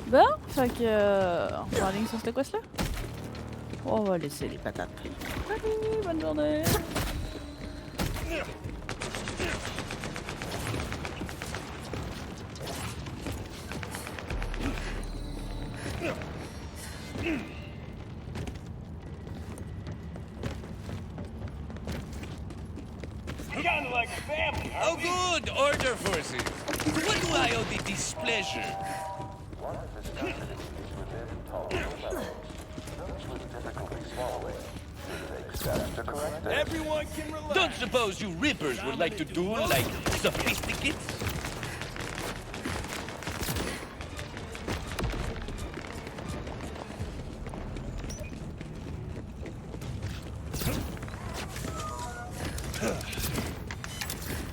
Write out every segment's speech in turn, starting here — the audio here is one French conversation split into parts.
Bon, fait que... on va en ligne sur cette quest-là? On va laisser les patates. Salut, bonne journée! Like family, oh, good! Order forces! To what do I owe the displeasure? Everyone can relax. Don't suppose you rippers would like to duel like sophisticates?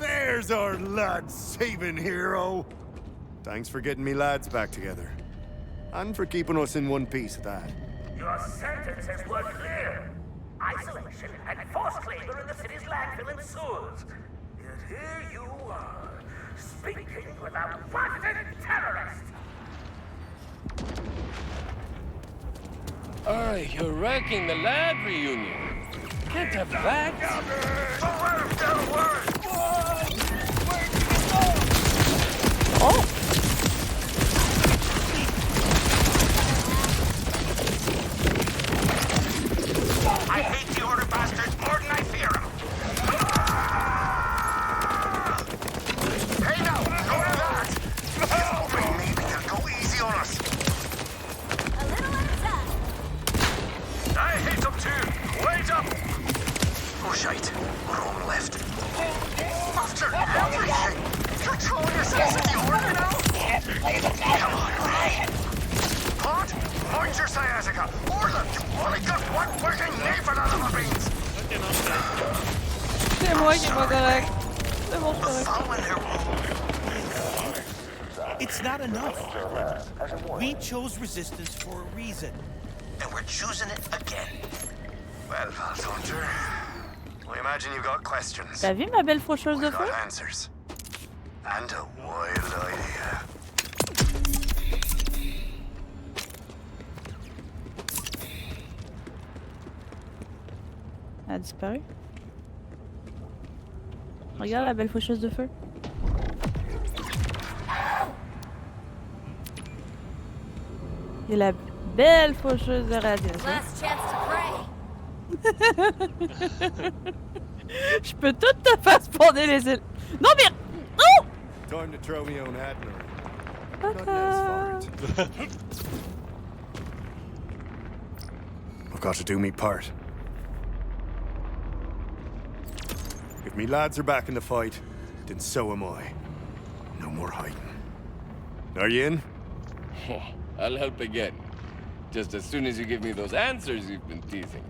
There's our lad-saving hero! Thanks for getting me lads back together. And for keeping us in one piece at that. Your sentences were clear. Isolation and forced labor in the city's landfill and sewers. Yet here you are, speaking with a wanted terrorist! Aye, you're wrecking the lad reunion. Can't have that. The worst of the worst! Oh! I hate the Order bastards more than I fear them! Hey now, don't do that! He's hoping maybe they'll go easy on us. A little at a time. I hate them too! Wait up! Oh shite, we're all left. After everything! You're throwing yourselves at the Order now? Come on, Ryan. Pod, mind your sciatica! Orla, you've only got one working knee for that of beans! C'est moi qui est pas correct. C'est bon, je suis correct. Following her. It's not enough. We chose resistance for a reason. And we're choosing it again. Well, Vault Hunter, we imagine you've got questions. T'as vu ma belle faucheuse de We've feu? got answers. And a wild idea. Elle a disparu. Regarde la belle faucheuse de feu. Et la belle faucheuse de radiation. Last chance to pray. Je peux tout te faire spawner les îles. Non mais... Non! Time to throw me own hat in her. Nothing Papa. else for it. I've got to do me part. If me lads are back in the fight, then so am I. No more hiding. Are you in? I'll help again. Just as soon as you give me those answers you've been teasing.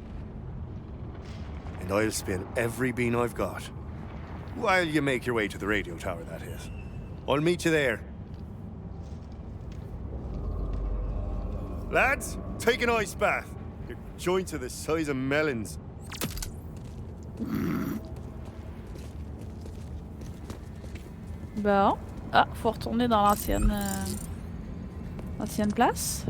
And I'll spin every bean I've got. While you make your way to the radio tower, that is. I'll meet you there. Lads, take an ice bath. Your joints are the size of melons. Bon. Ah, faut retourner dans l'ancienne place.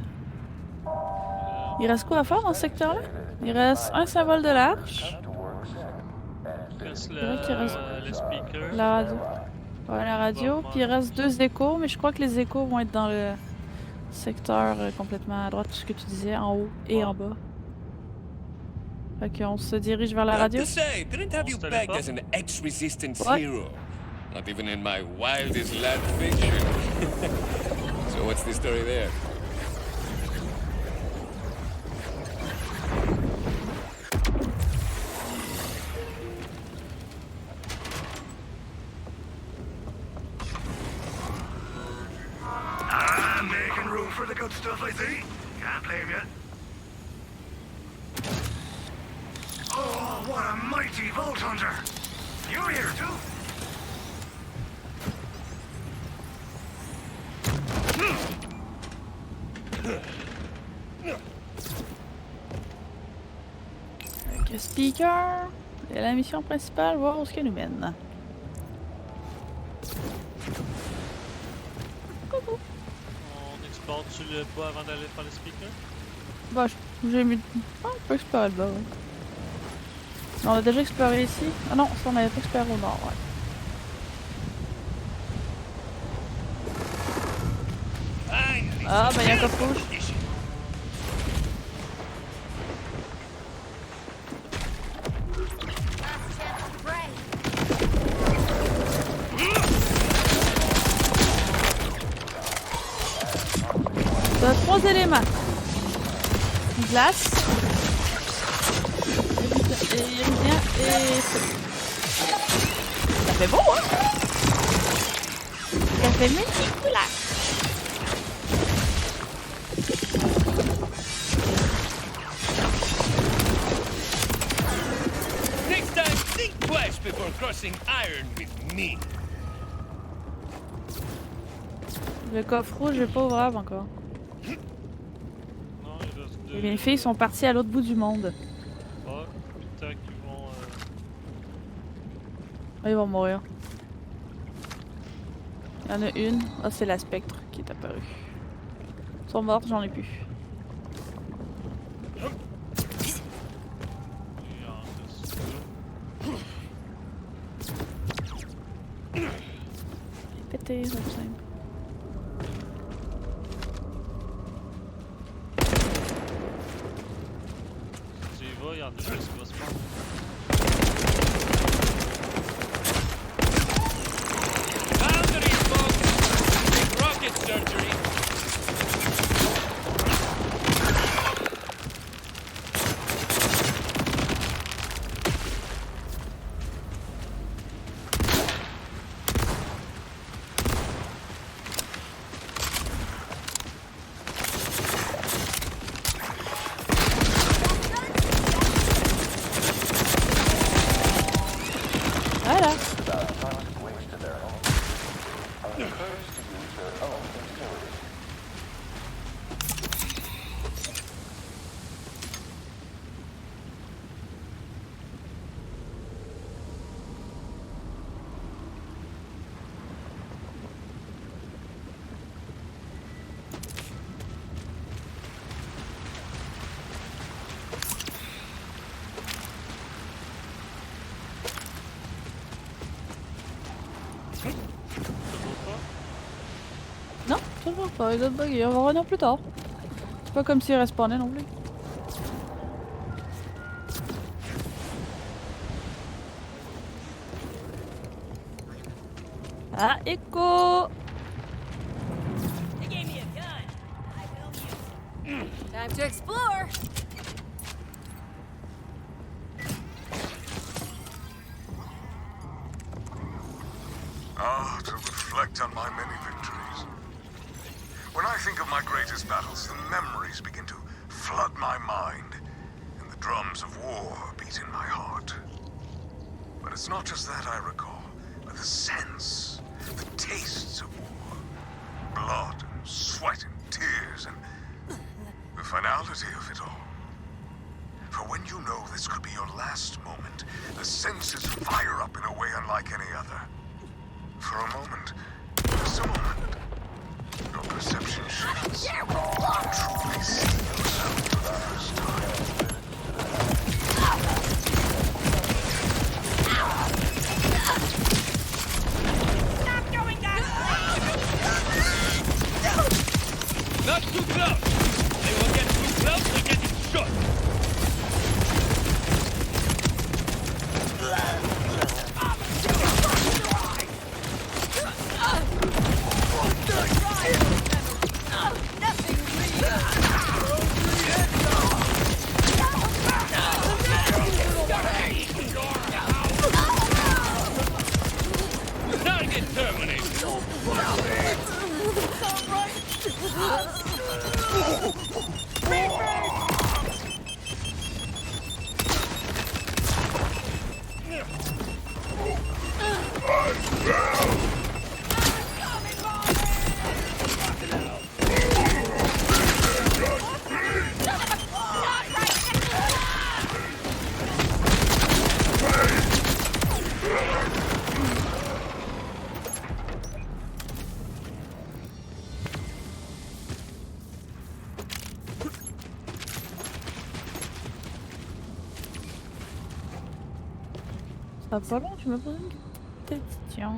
Il reste quoi à faire dans ce secteur-là? Il reste un symbole de l'arche. Reste C'est vrai qu'il reste le speaker. la radio. Ouais, la radio. Puis il reste 2 échos, mais je crois que les échos vont être dans le secteur complètement à droite, tout ce que tu disais, en haut et en bas. Fait qu'on se dirige vers la I have radio. to say, didn't have you pegged as an ex-resistance What? hero. Not even in my wildest lad fiction. So what's the story there? I'm making room for the good stuff, I see. Can't blame you. Oh, what a mighty Vault Hunter! You're here too. Avec le speaker. Et la mission principale, voir où ce qu'elle nous mène. On Explores-tu le bas avant d'aller faire le speaker? Bah, j'ai mis. Ah, on peut explorer le bas, ouais. On a déjà exploré ici? Ah non, ça on avait pas exploré au nord, ouais. Ah, bah y'a un coffre rouge. Last chance to pray. Ça a 3 éléments. Glace. Iridien et feu. Ça fait beau, hein? Ça fait multiculaire. Next time, think twice before crossing iron with me. Le coffre rouge, je vais pas ouvrir encore. Non, il reste deux. Et mes filles sont parties à l'autre bout du monde. Ah, tant qu'ils vont. Ah, ils vont mourir. Il y en a une. Ah, c'est la spectre qui est apparue. Ils sont mortes, j'en ai plus. Il en reste deux. Pété, ça me semble. Si tu y vas, il y en a juste qui va se prendre. Boundaries, folks! Big rocket surgery. Voilà. Non, toujours pas. Les autres bugs, on va revenir plus tard. C'est pas comme s'ils respawnaient non plus. Ah, écho! They gave me a gun. I will use it. Time to explore. Ah, to reflect on my many victories. When I think of my greatest battles, the memories begin to flood my mind, and the drums of war beat in my heart. But it's not just that I recall, but the sense, the tastes of war. Blood and sweat and tears and the finality of it all. For when you know this could be your last moment, the senses fire up in a way unlike any other. For a moment, just a moment, your perception shifts. You truly see yourself for the first time. Stop going that Not too close! They will get too close, they're getting shot! Target terminated! Ah, pas long, tu me poses une question.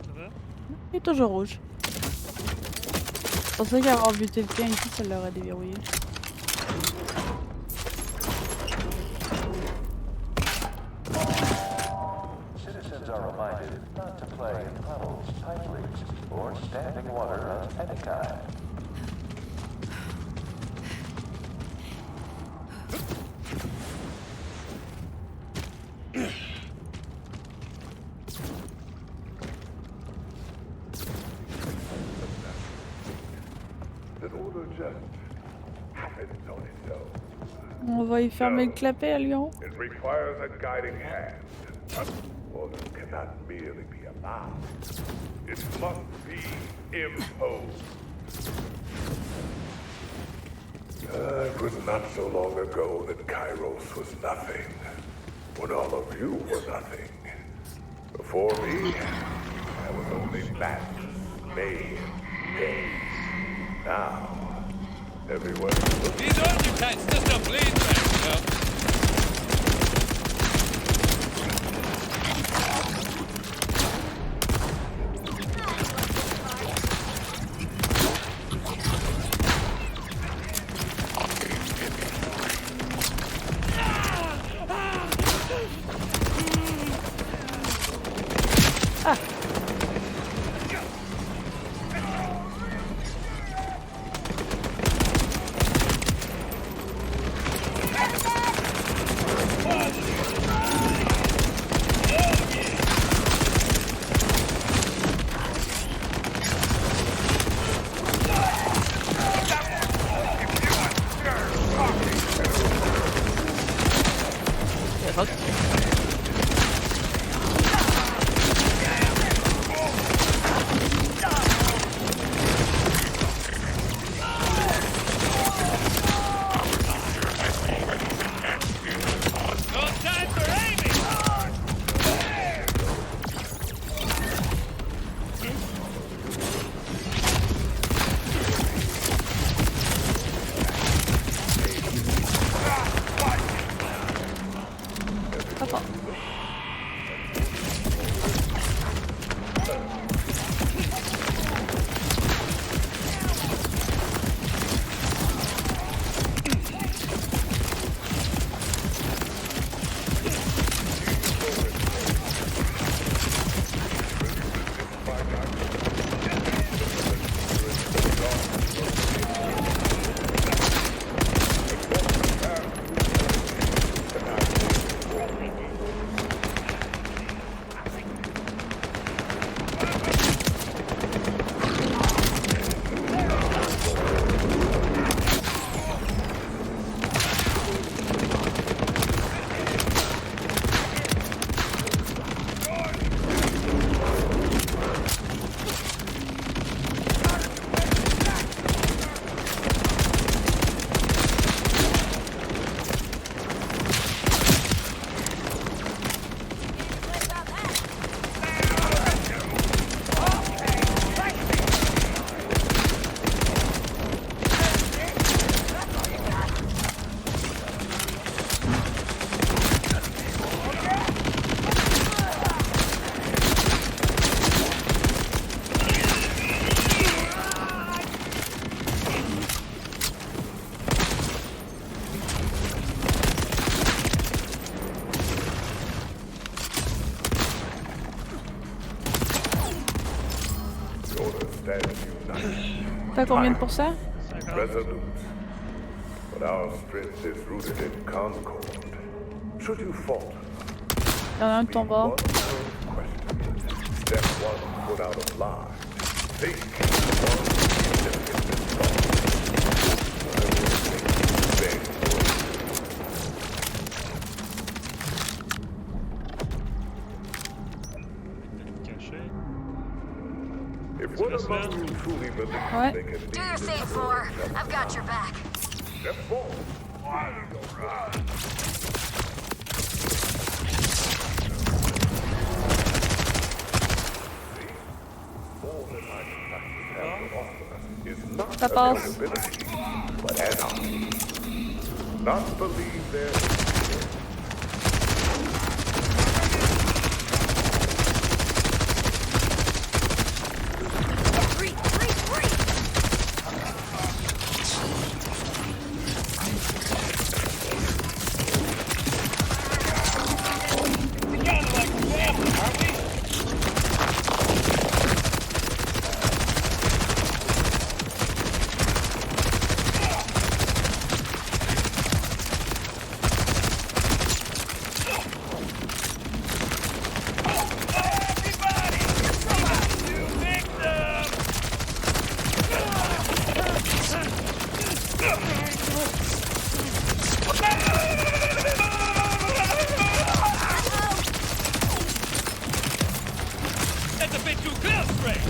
Ça va? Il est toujours rouge. C'est pour ça qu'avoir buté le tien ici, ça l'aurait déverrouillé. Citizens are reminded not to play in puddles, tight leaks, or standing water of any kind. The order just happens on its own. On va y fermer le clapet à Lyon. It requires a guiding hand. Order cannot merely be allowed. It must be imposed. It was not so long ago that Kairos was nothing. When all of you were nothing. Before me, I was only madness, mayhem, pain. Now, everyone looks. These occupants just a bleed back, you know? T'as combien de pourcents? Resolute. But our strength is rooted in concord. Should you falter, Il y en a un de ton bord. step one foot out of line. Think one significant thought. Caché. If one among you truly believes Ouais. they can Do your thing, Four. I've got your back. step forward. Ça passe. But anarchy. Not believe there is That's a bit too close, Ray.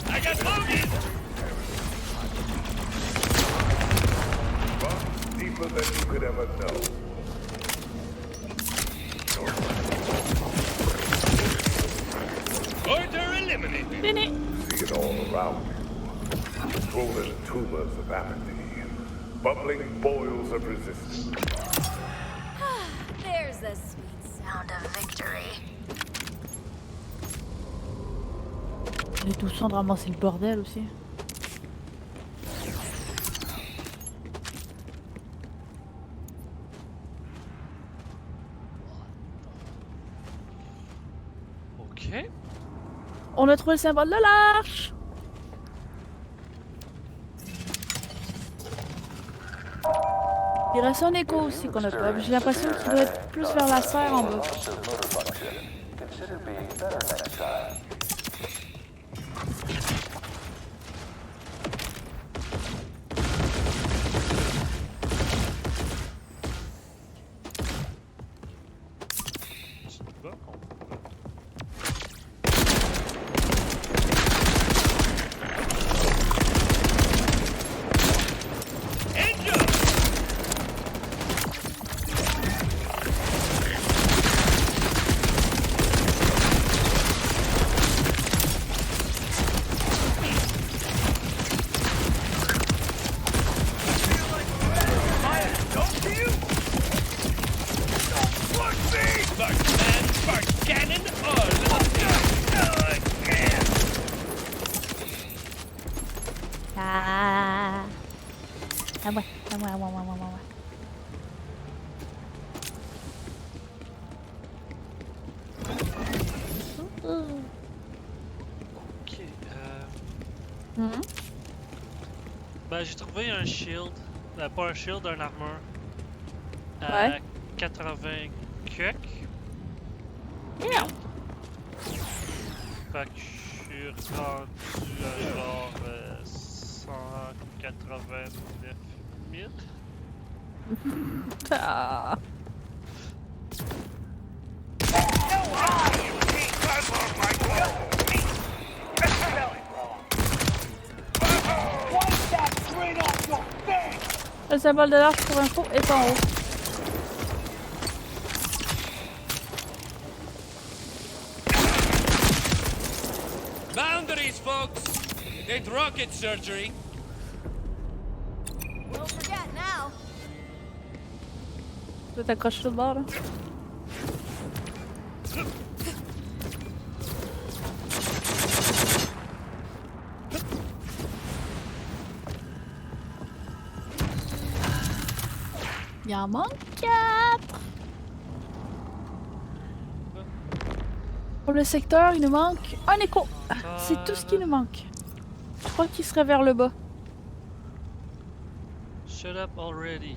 I got bogeys. But deeper than you could ever know. Order eliminated. Fini! See it all around you. Swollen tumors of apathy. Bubbling boils of resistance. There's the sweet sound of victory. Il est tout le temps de ramasser le bordel aussi. Ok. On a trouvé le symbole de l'arche! Il reste un écho aussi qu'on a pas. J'ai l'impression que tu dois être plus vers la serre en bas. Ah! Ah ouais, ah ouais, ah ouais, ah ouais, ah ouais. Ok. Mhm. Ben, j'ai trouvé un shield. Pas un shield, un armor. Ouais. 80 cuck. Merde! Fait que je suis rendu à genre 189 000. Ah! Le symbole de l'arche pour info est en haut. Boundaries, folks! It ain't rocket surgery. Won't forget now. Tu t'accroches sur le bord là. Il en manque 4. Pour le secteur, il nous manque un écho. C'est tout ce qui nous manque. Je crois qu'il serait vers le bas. Shut up already.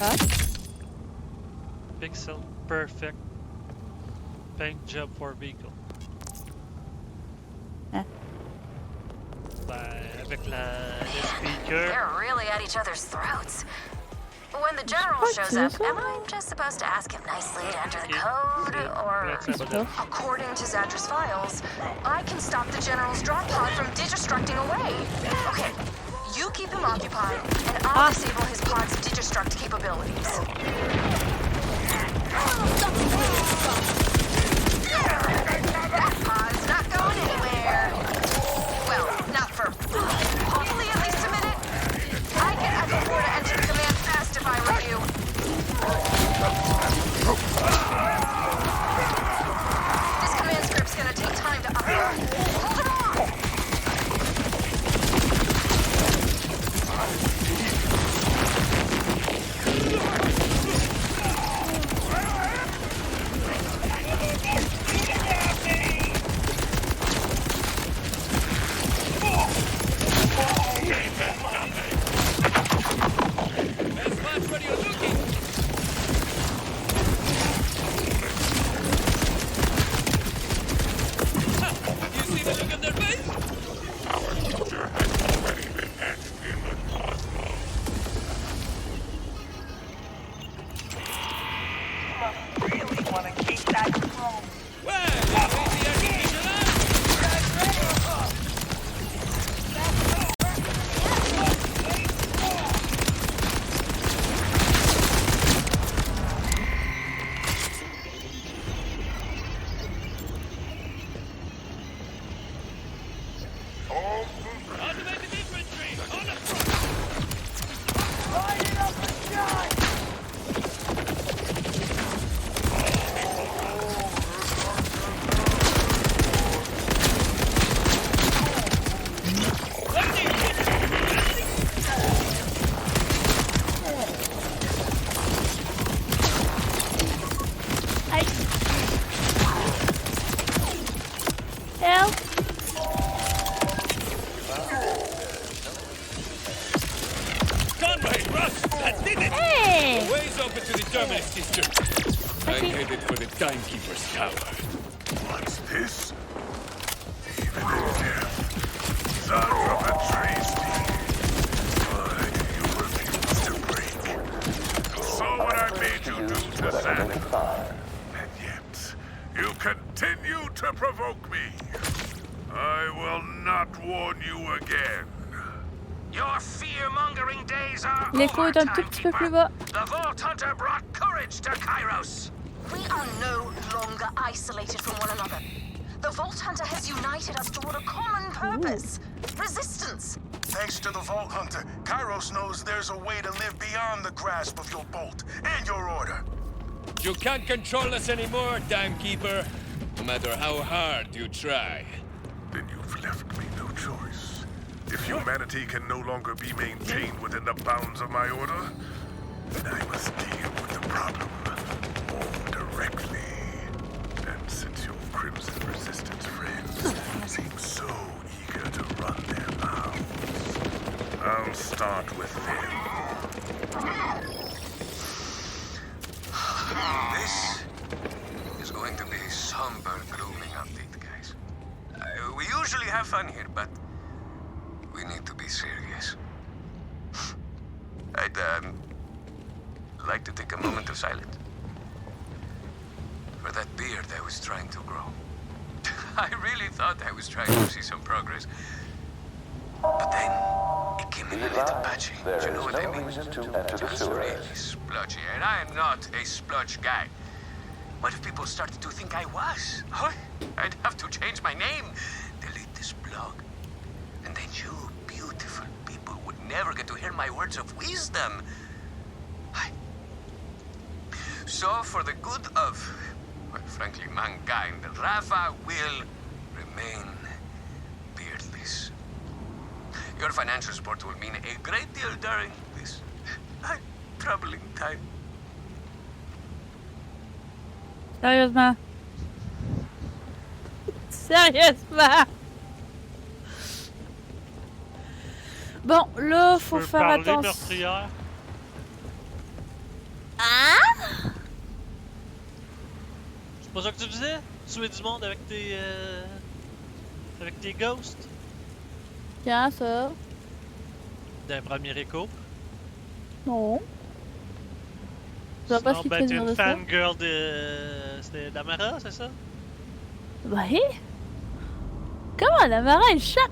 Ah? Pixel perfect. Paint job for vehicle. Hein? Ben, avec le speaker. They're really at each other's throats. When the general shows up, am I just supposed to ask him nicely to enter the code? Or, according to Zadra's files, I can stop the general's drop pod from digistructing away. Okay, you keep him occupied, and I'll disable his pod's digistruct capabilities. That pod's not going anywhere. Well, not for hopefully at least a minute. I'd get Echo 4 to enter command fast if I were you. This command script's gonna take time to upload. Hold it on! Let's watch where you're looking. You see the look on their face? Really want to keep that chrome. Well, you see the artificial eye. Automated infantry on the front. Light it up and shine! Aïe. Help. Conway, Russ, that did it! Hey. The way's open to the terminus district. I'm Okay. headed for the Timekeeper's Tower. What's this? Even in death, sons of a tree speak. Why do you refuse to break? You saw what I made you do to Sam. And yet, you continue to provoke me. I will not warn you again. Your fear-mongering days are L'écho over, est un tout petit peu plus Timekeeper. bas. The Vault Hunter brought courage to Kairos. We are no longer isolated from one another. The Vault Hunter has united us toward a common purpose. Resistance. Thanks to the Vault Hunter, Kairos knows there's a way to live beyond the grasp of your bolt and your order. You can't control us anymore, Timekeeper. No matter how hard you try. Then you've left me no choice. If humanity can no longer be maintained within the bounds of my order, then I must deal with the problem more directly. And since your Crimson Resistance friends seem so eager to run their mouths, I'll start with them. This is going to be a somber, gloomy update, guys. We usually have fun here, but we need to be serious. I'd like to take a moment of silence for that beard I was trying to grow. I really thought I was trying to see some progress. But then, it came in a little patchy. Do you know what I mean? Just really splotchy. And I am not a splotch guy. What if people started to think I was? Huh? I'd have to change my name, delete this blog. And then you beautiful people would never get to hear my words of wisdom. So, for the good of, well, frankly, mankind, Rafa will remain beardless. Your financial support will mean a great deal during this troubling time. Sérieusement. Sérieusement. Bon, là, faut Tu peux faire parler, attention. meurtrière? Ah? C'est pas ça que tu disais? Tuer du monde avec tes ghosts? Tiens, ça. D'un premier écho. Non. Je vois pas ce Sinon, qui te ben, fait t'es dire une de ça. fangirl de... C'était d'Amara, c'est ça? Oui. Comment la Mara est chatte?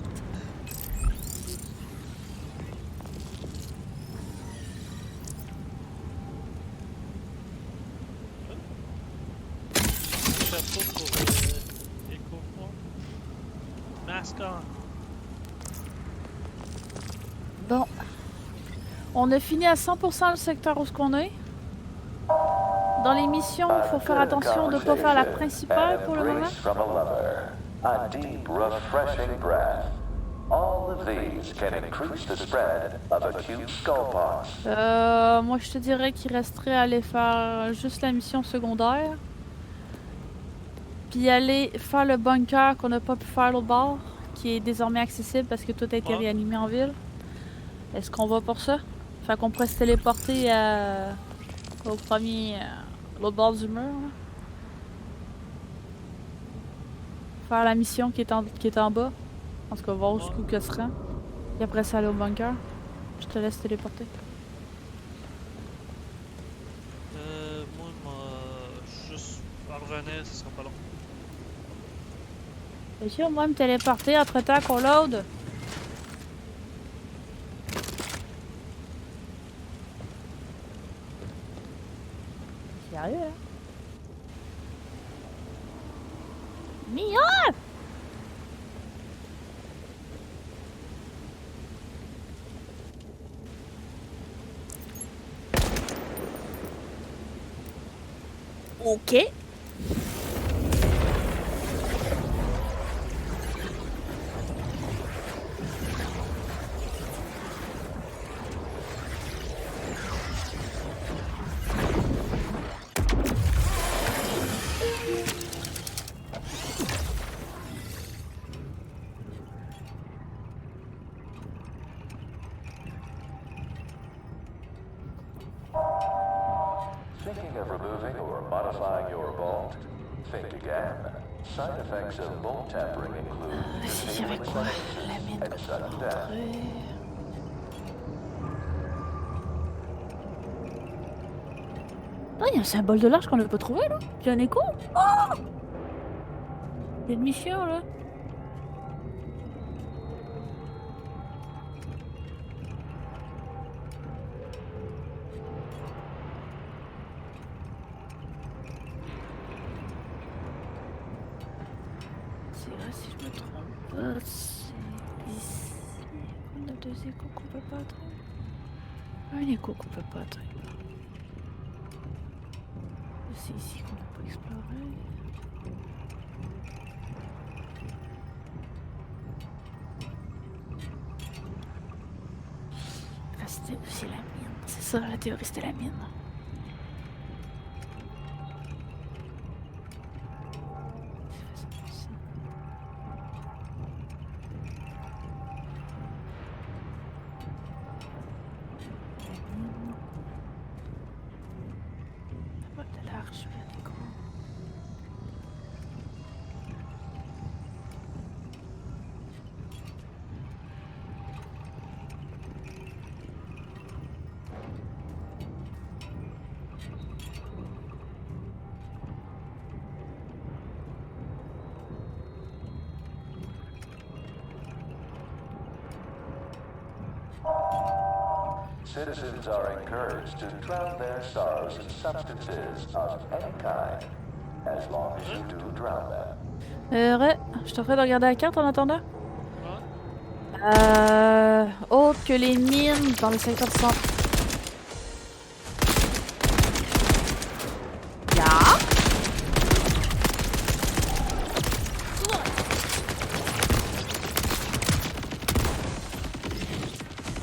mask on. Bon. On a fini à 100% le secteur où ce qu'on est. Dans les missions, il faut faire attention de ne pas faire la principale pour le moment. A deep, refreshing breath. All of these can increase the spread of acute skullpox. Moi je te dirais qu'il resterait à aller faire juste la mission secondaire. Puis aller faire le bunker qu'on n'a pas pu faire l'autre bord, qui est désormais accessible parce que tout a été réanimé en ville. Est-ce qu'on va pour ça? Fait qu'on pourrait se téléporter au premier... l'autre bord du mur. Là. Faire la mission qui est en bas. En tout cas, voir jusqu'où que se rend. Et après ça, aller au bunker. Je te laisse téléporter. Moi, juste en revenir, ce sera pas long. Bien sûr, moi, me téléporter entre temps qu'on load. Sérieux, hein? Mia! Ok. Thinking of removing or modifying your bolt? Think again. Side effects of bolt tampering include disabling sentences and sudden death. Ah, il y a un symbole de l'arche qu'on n'a pas trouvé là. Il y a un écho. Oh! Il y a une mission là. C'est là si je me trompe pas. C'est ici. On a deux échos qu'on peut pas atteindre. Un écho qu'on peut pas atteindre. C'est ici qu'on n'a pas exploré. Là, c'était aussi la mine. C'est ça, la théorie, c'était la mine. Citizens are encouraged to drown their sorrows in substances of any kind, as long as you do drown them. Je t'en ferai de regarder la carte en attendant. Autre que les mines dans le secteur centre.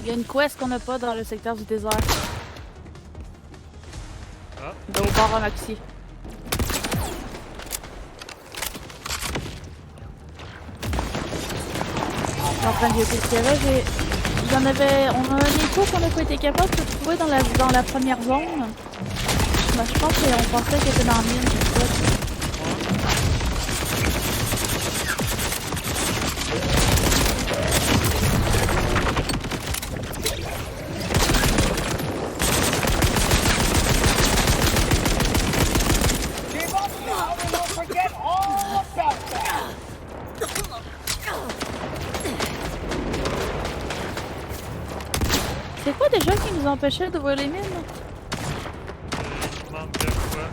Il y a une quest qu'on n'a pas dans le secteur du désert. De au bord en maxi. Je suis en train de écouter. On a un écho qu'on n'a pas été capable de trouver dans la première zone. Bah, je pense qu'on pensait qu'il était dans la mine. C'est quoi déjà qui nous empêchait d'ouvrir les mines? Je demande de quoi?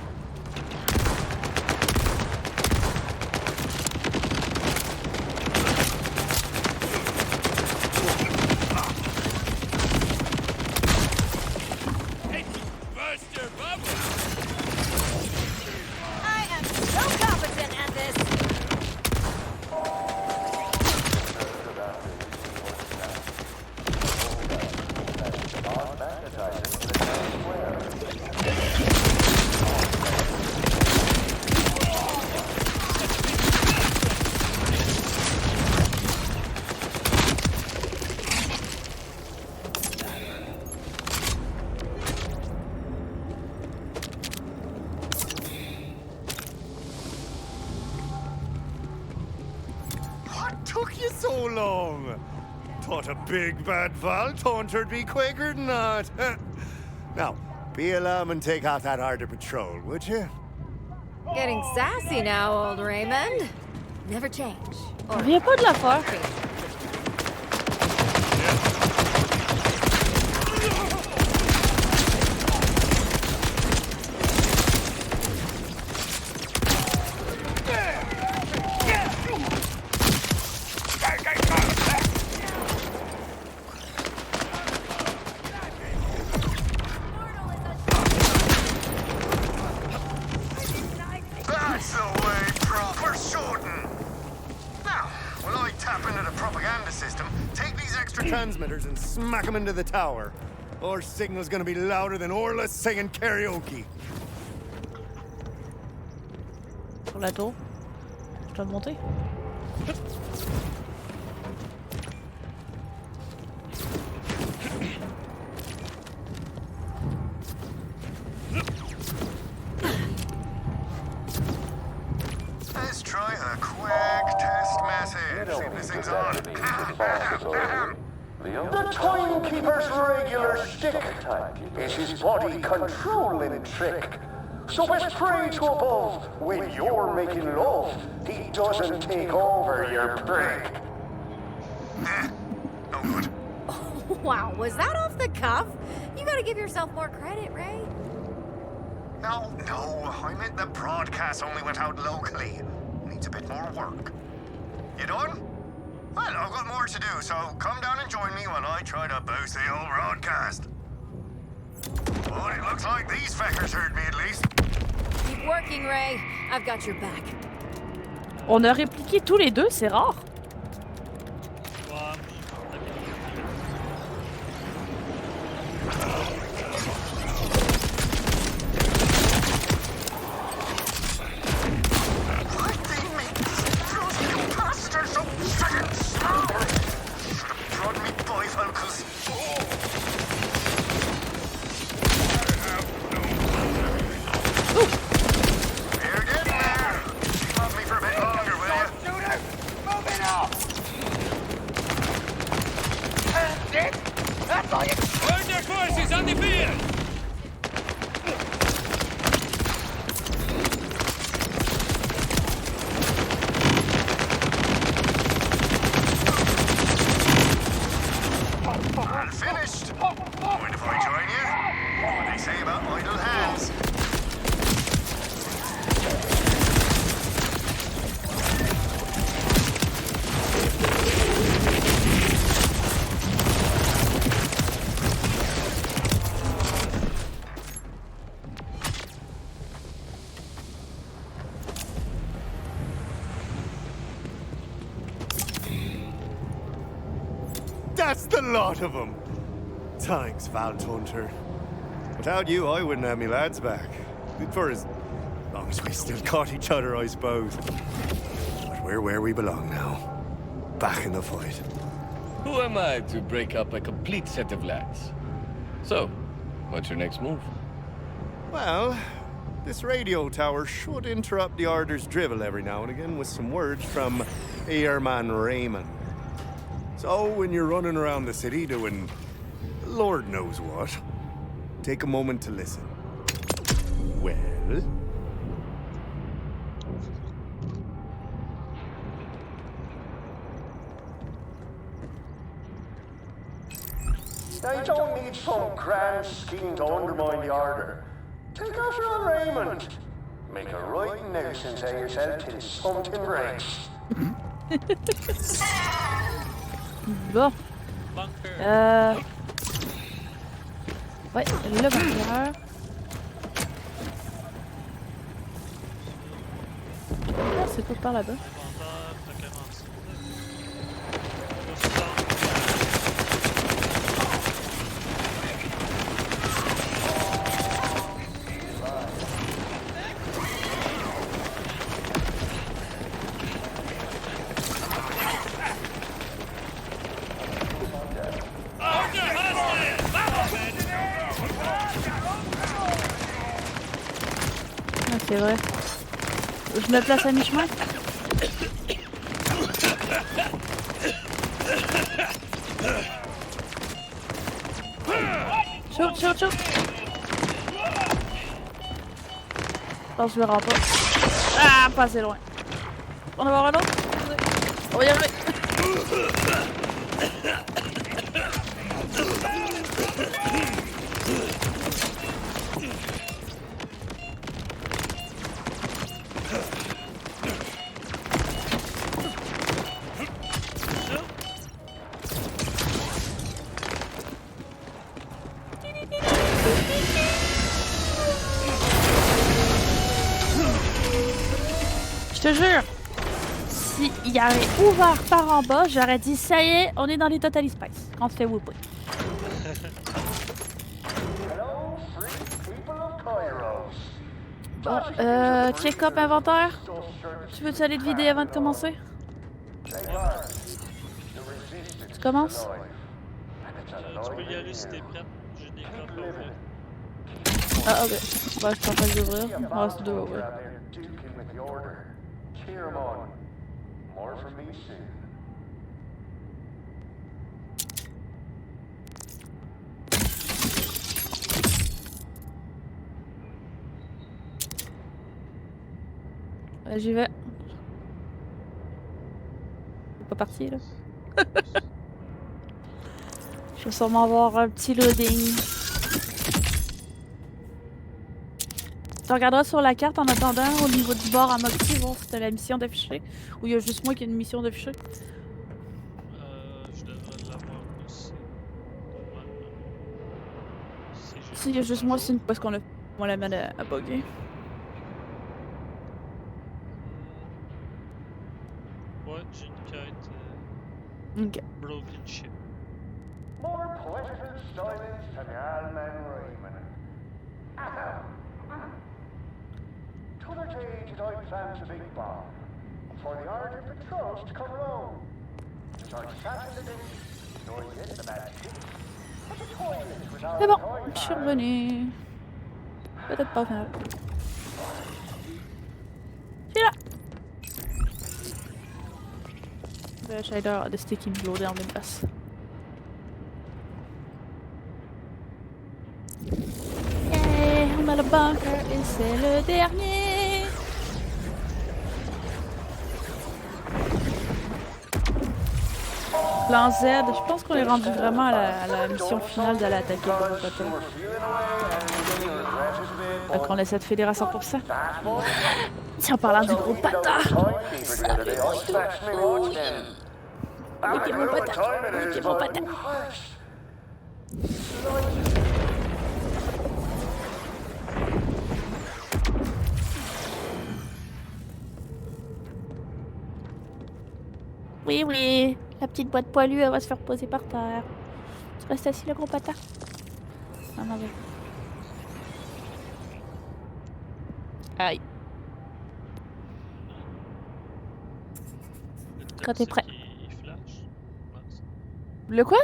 along. Thought a big bad Vault Hunter'd be quicker than that. Now, be a lamb and take out that Ardor patrol, would you? Getting sassy now, old Raymond. Never change. On vient pas de la faire. That's the way, proper shooting. Now, will I tap into the propaganda system, take these extra Transmitters and smack them into the tower. Our signal's gonna be louder than Orla singing karaoke. Sur la tour. Je dois monter. Let's try a quick test message. See if this thing's on. The Timekeeper's regular shtick is his body controlling trick. So best pray to above when you're making love, he doesn't take over your prick. No good. Wow, was that off the cuff? You gotta give yourself more credit, Ray. No, I meant the broadcast only went out locally. Needs a bit more work. You done? Well, I've got more to do, so come down and join me while I try to boost the old broadcast. But it looks like these feckers heard me at least. Keep working, Ray. I've got your back. On a répliqué tous les deux, c'est rare. Hold your forces on the field! Finished. Mind if I join you? What do they say about idle hands? That's the lot of them. Thanks, Vault Hunter. Without you, I wouldn't have me lads back. For as long as we still caught each other, I suppose. But we're where we belong now. Back in the fight. Who am I to break up a complete set of lads? So, what's your next move? Well, this radio tower should interrupt the Ardor's drivel every now and again with some words from Airman Raymond. So when you're running around the city doing Lord knows what, take a moment to listen. Well? They don't need some grand scheme to undermine the Ardor. Take after on Raymond. Make a right nuisance of yourself till something breaks. Bon. Ouais, le bunker. Ah, c'est tout par là-bas. C'est vrai. Je me place à mi-chemin. Shoot, shoot, shoot! Non, je le rends pas. Ah, pas assez loin. On va voir un autre? On va y arriver. Je te jure, si il y avait ouvert par en bas, j'aurais dit ça y est, on est dans les Total Spice. Quand on se fait whooper. Bon, check-up inventaire. Tu veux-tu aller te vider avant de commencer? Tu commences? Tu peux y aller si t'es prête. J'ai des codes à ouvrir. Ah, ok. Bah, je suis en train d'ouvrir. Il me reste 2 à ouvrir. J'y vais. C'est pas parti là. Je vais sûrement avoir un petit loading. Tu regarderas sur la carte en attendant au niveau du bord à Moxie, voir si t'as la mission d'afficher. Ou il y a juste moi qui ai une mission d'afficher. Je devrais l'avoir aussi. Si il y a juste moi, c'est parce qu'on a la main à bugger. Ouais, j'ai une quête. Ok. Broken ship. More political silence to the Alman Raymond. T'other day did I plant a big bomb for the Order patrols to come along. As I sat in the day, so I hit the bad shit. But the toilet was out C'est bon, of je suis revenu. Peut-être pas au final. Je suis là. Le shader a décidé qu'il me loadait en même place. Et on a le bunker et c'est le dernier. Plan Z, je pense qu'on est rendu vraiment à la mission finale d'aller attaquer le gros bateau. Donc on essaie de fédérer à 100%. Tiens, en parlant du gros patin. Salut, niquez mon patin. Niquez mon patin. Oui, oui. La petite boîte poilue, elle va se faire poser par terre. Tu restes assis, le gros patin. Ah, non, aïe. Quand t'es prêt. Le quoi?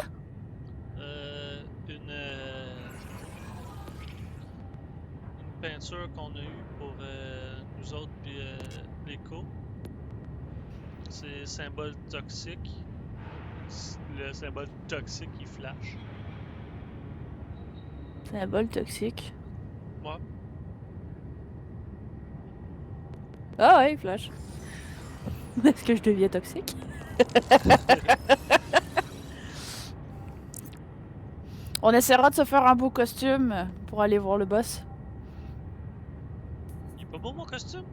Une peinture qu'on a eue pour nous autres puis l'écho. C'est symbole toxique. Le symbole toxique il flash. Symbole toxique. Ouais. Ah ouais, il flash. Est-ce que je deviens toxique? On essaiera de se faire un beau costume pour aller voir le boss. Il est pas beau mon costume?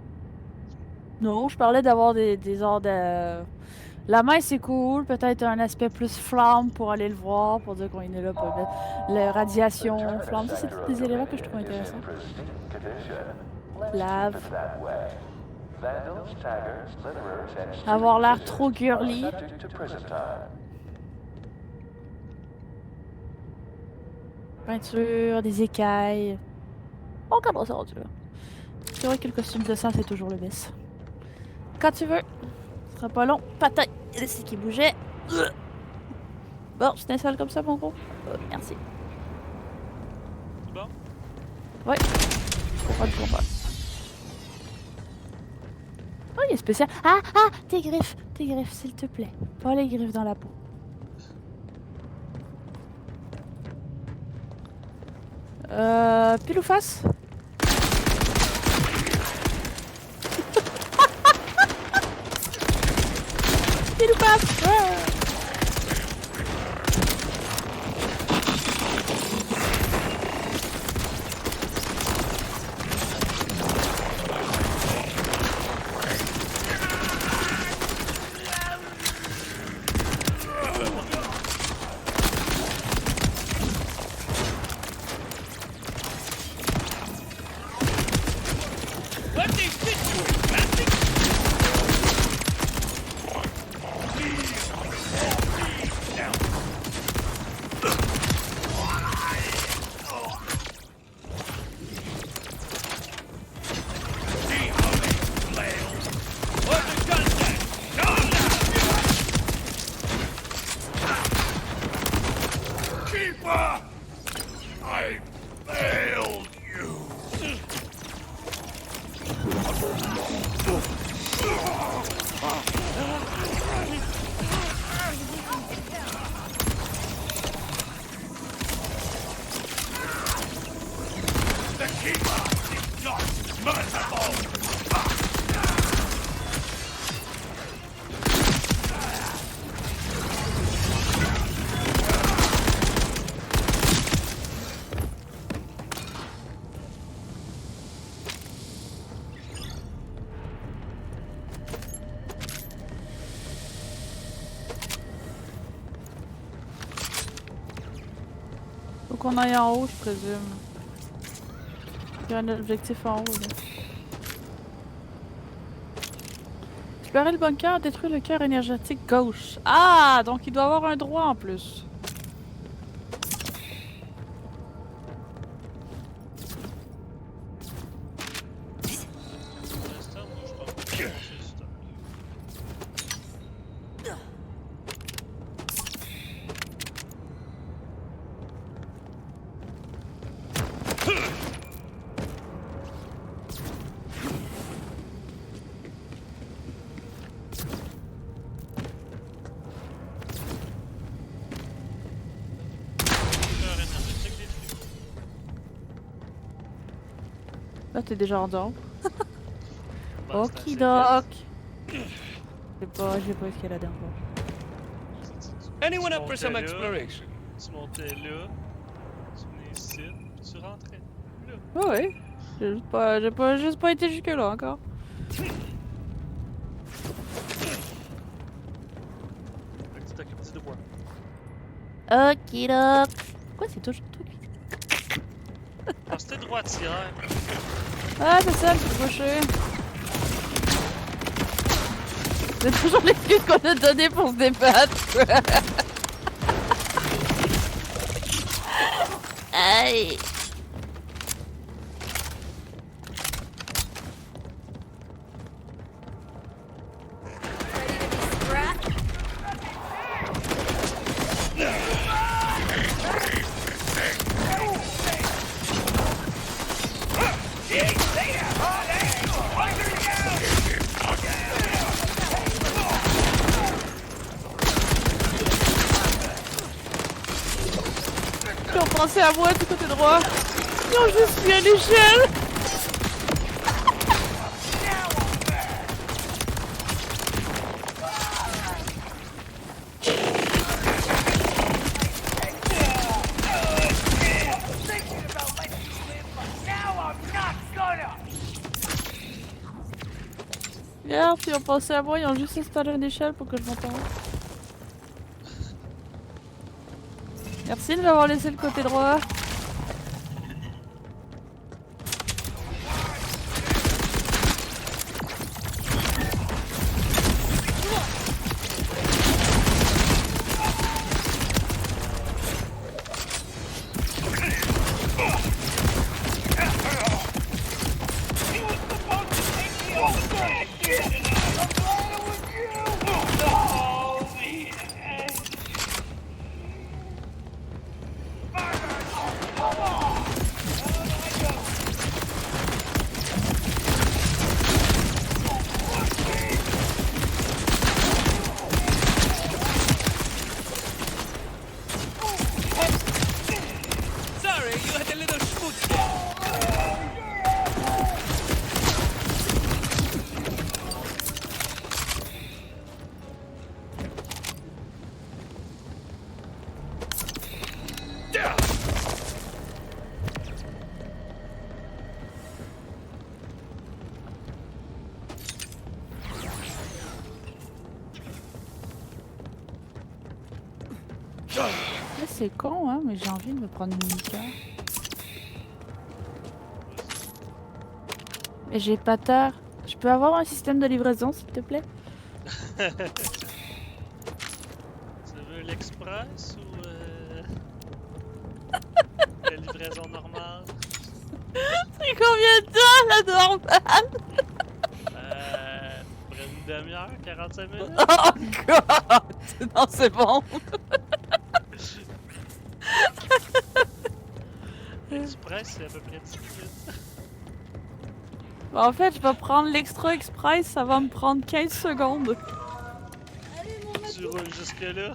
Non, je parlais d'avoir des ordres de... La main c'est cool, peut-être un aspect plus flamme pour aller le voir, pour dire qu'on est là pour la radiation, flamme, ça c'est des éléments que je trouve intéressants. Lave. Avoir l'air trop girly. Peinture, des écailles. On regardera ça rendu là. C'est vrai que le costume de sang c'est toujours le best. Quand tu veux. Ce sera pas long. Patin. C'est qui bougeait. Bon, je t'installe comme ça mon gros. Merci. Bon. Ouais. Pas de combat. Oh, il est spécial. Ah, tes griffes, s'il te plaît. Pas les griffes dans la peau. Pile ou face? Pile ou face? Ouais. Faut qu'on aille en haut, je présume. Il y a un objectif en haut, là. Récupérer le bunker, détruire le cœur énergétique gauche. Ah! Donc il doit avoir un droit en plus. Là, t'es déjà en dehors. Okidoc. J'ai pas escalé la dernière fois. Anyone up for some exploration? Tu montais là, tu venais ici, puis tu rentrais là. Oh oui. J'ai juste pas été jusque là encore. Fait que tu t'occupes du devoir. Okidoc. Pourquoi c'est toujours toi qui... Ah, c'était droitière. Ah, c'est ça, le petit crochet. C'est toujours l'excuse qu'on a donné pour se débattre. Aïe. Pensez à moi du côté droit. Non, je suis à l'échelle. Regarde, ils ont pensé à moi, ils ont juste installé une échelle pour que je monte en haut. Merci de m'avoir laissé le côté droit. Là, c'est con, hein, mais j'ai envie de me prendre une mini-car. Mais j'ai pas tard. Je peux avoir un système de livraison, s'il te plaît? Tu veux l'express ou la livraison normale? C'est combien de temps la normale? Près une demi-heure, 45 minutes. Oh god! Non, c'est bon. L'express, c'est à peu près 10 minutes. En fait, je vais prendre l'extra express, ça va me prendre 15 secondes. Tu roules jusque-là?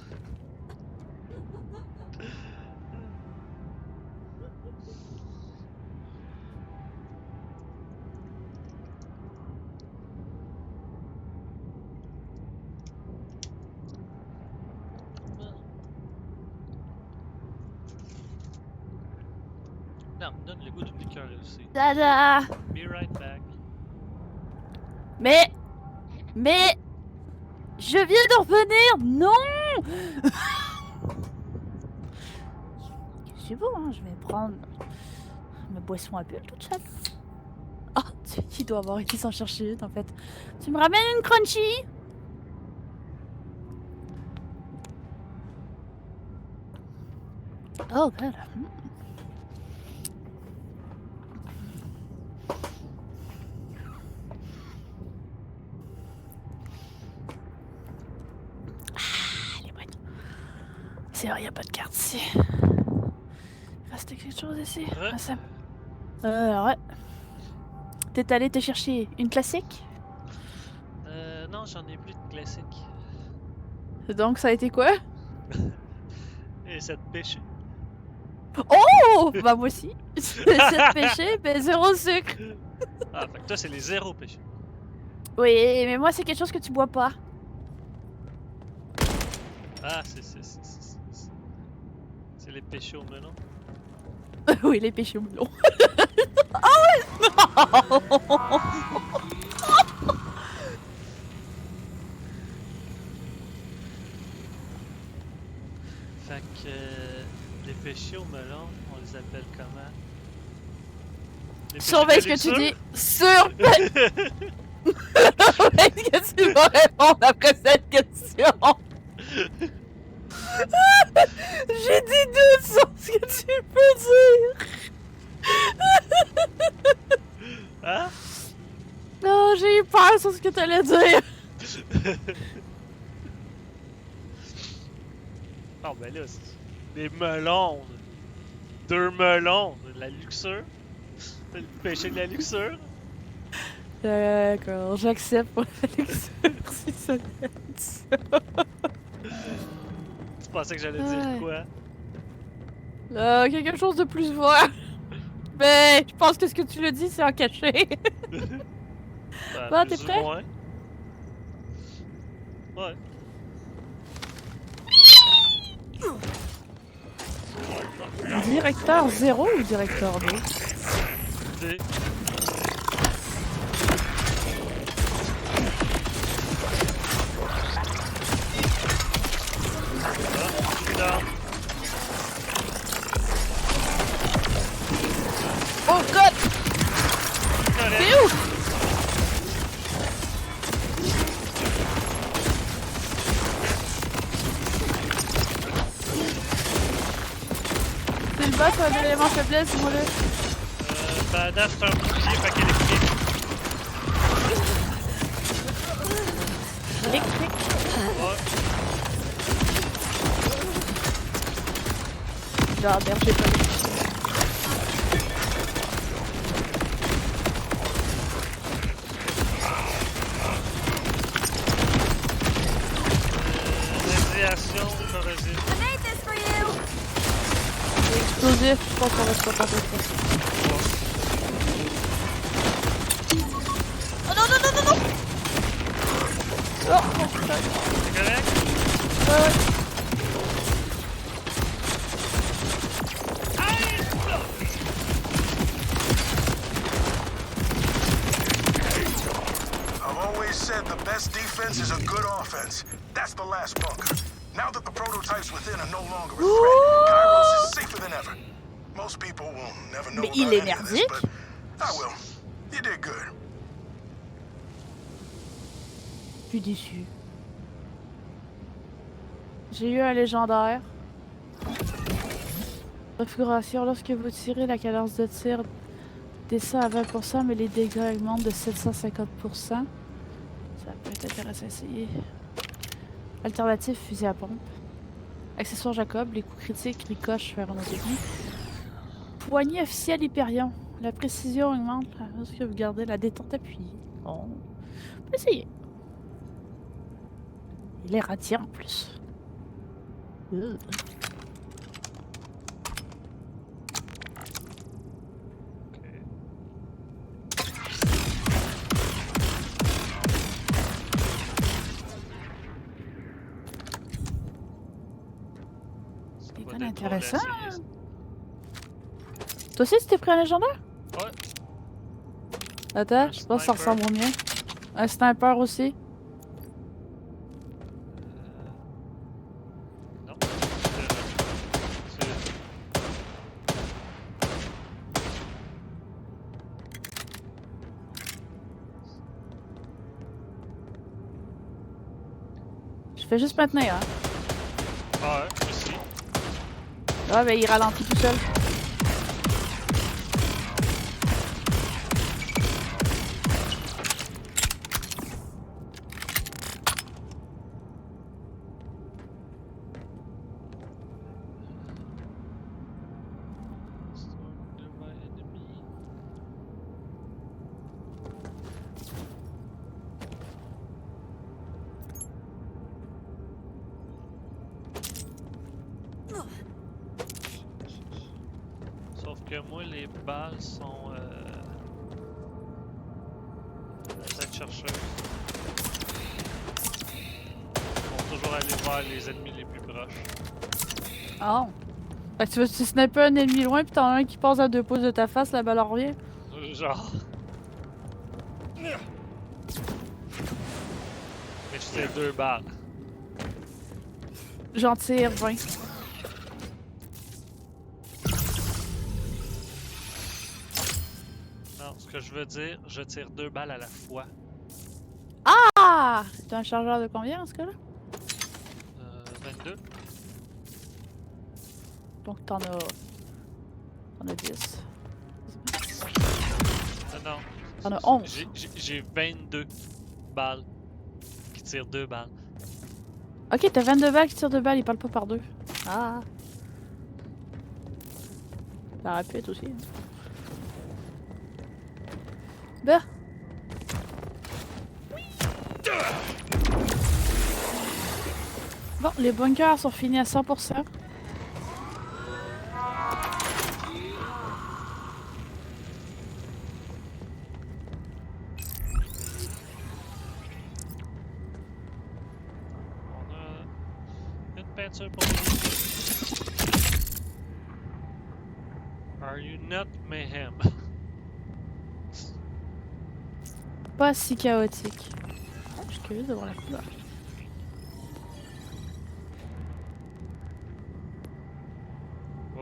Non, me donne le goût d'une liqueur aussi. Dada! Be right back. Mais... Je viens de revenir! Non! C'est bon, hein, je vais prendre ma boisson à bulle toute seule. Ah, tu dois avoir été s'en chercher une en fait. Tu me ramènes une crunchy? Oh god. C'est vrai, y a pas de carte ici. Il reste quelque chose ici. Ouais. Ah, ça... ouais. T'es allé te chercher une classique? Non, j'en ai plus de classique. Donc ça a été quoi? Et ça te pêche. Oh! Bah moi aussi. 7 péchés, ben 0 sucre. Ah, fait que toi, c'est les 0 péchés. Oui, mais moi c'est quelque chose que tu bois pas. Ah, c'est les péchés au melon. Oui, les péchés au melon. Ah ouais! Non! Fait que les péchés au melon, on les appelle comment? Surveille ce que tu dis. Surveille! Qu'est-ce que tu vas répondre après cette question? J'ai des doutes sur ce que tu peux dire. Hein? Non, j'ai eu peur sur ce que tu allais dire. Non, ben là, c'est des melons. 2 melons, de la luxure. Le péché de la luxure. D'accord, j'accepte pour la luxure si ça vient de ça. Tu pensais que j'allais dire quoi? Quelque chose de plus fort. Mais je pense que ce que tu le dis, c'est en caché. Bon, t'es prêt? Moins. Ouais. Directeur 0 ou directeur 2? D. Oh god! T'es où? C'est le boss ou un élément faiblesse, dis-moi le. Badass, c'est un bouclier, fait qu'électrique. Électrique? Ouais. Ah merde, j'ai pas vu. Radiation, corrosive. Explosif, je pense qu'on reste pas par d'autres. Oh non, non, non, non, non! Oh, putain. C'est correct? Ouais. I've always said the best defense is a good offense. That's the last bunker. Now that the prototypes within are no longer a threat, Kairos is safer than ever. Most people will never know Mais about il est any of this, merdique. but I will. You did good. Je suis déçu. J'ai eu un légendaire. Configuration, lorsque vous tirez, la cadence de tir descend à 20%, mais les dégâts augmentent de 750%. Ça peut être intéressant à essayer. Alternative, fusil à pompe. Accessoire Jacob, les coups critiques ricochent vers un autre ennemi. Poignée officielle Hyperion. La précision augmente lorsque vous gardez la détente appuyée. Bon, on peut essayer. Il est radiant en plus. C'est pas intéressant. Toi aussi, tu t'es pris un légendaire? Ouais. Attends, je pense que ça ressemble au mien. Un sniper aussi. Non. Je fais juste maintenir, hein. Ah ouais, aussi. Ah, ben il ralentit tout seul. Sauf que moi, les balles sont tête chercheuses. Ils vont toujours aller vers les ennemis les plus proches. Oh. Fait que tu veux sniper un ennemi loin pis t'en as un qui passe à 2 pouces de ta face, la balle en revient? Genre. Mais je tire 2 balles. J'en tire 20. Non, ce que je veux dire, je tire 2 balles à la fois. Ah! T'as un chargeur de combien en ce cas-là? 22. Donc t'en as 10. Non. T'en as 11. J'ai 22 balles qui tirent 2 balles. Ok, t'as 22 balles qui tirent 2 balles, ils parlent pas par 2. Ah! Ça aurait pu être aussi. Bah! Bon, les bunkers sont finis à 100%. On a une peinture pour nous. Are you not mayhem? Pas si chaotique. Je suis curieuse de voir la couleur.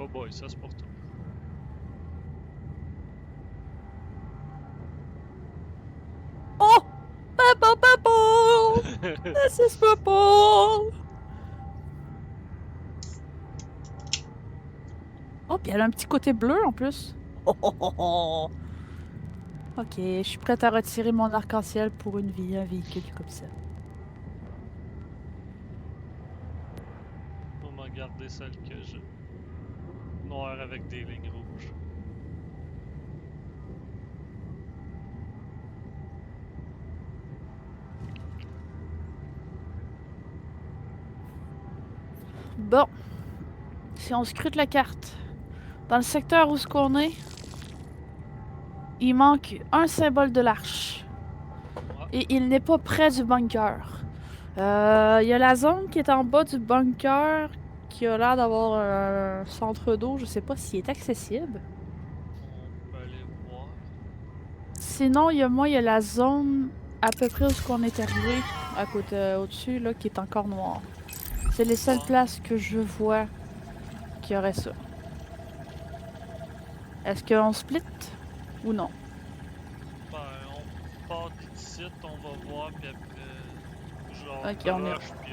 Oh boy, ça c'est pour toi. Oh! Papa, papa! This is purple! Oh, puis elle a un petit côté bleu en plus. Oh, oh, oh, oh. Ok, je suis prête à retirer mon arc-en-ciel pour un véhicule comme ça. On va garder celle que j'ai. Noire avec des lignes rouges. Bon. Si on scrute la carte, dans le secteur où ce qu'on est, il manque un symbole de l'arche. Et il n'est pas près du bunker. Il y a la zone qui est en bas du bunker qui a l'air d'avoir un centre d'eau. Je sais pas s'il est accessible. On peut aller voir. Sinon, il y a la zone à peu près où on est arrivé, à côté au-dessus, là, qui est encore noire. C'est les seules places que je vois qui auraient ça. Est-ce qu'on split ou non? Ben, on part d'ici, on va voir, puis après, genre, Ok, on y rush, puis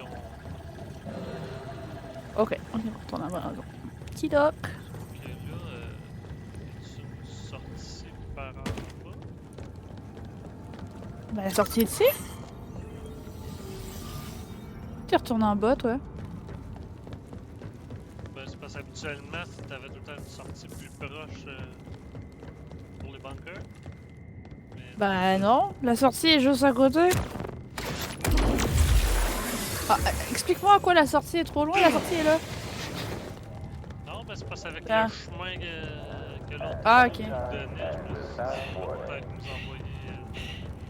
Ok, on y retourne à la maison. Petit doc. Ok, là, c'est une sortie par en bas. Ben, la sortie est ici. Tu retournes en bas, toi? Ben, c'est parce qu'habituellement, t'avais tout le temps une sortie plus proche pour les bunkers. Mais Ben non, la sortie est juste à côté. Ah, explique-moi à quoi la sortie est trop loin, la sortie est là. non, ben c'est parce avec Ah. le chemin que l'autre Ah, ok. nous donnait, je me suis dit, il va peut-être nous envoyer.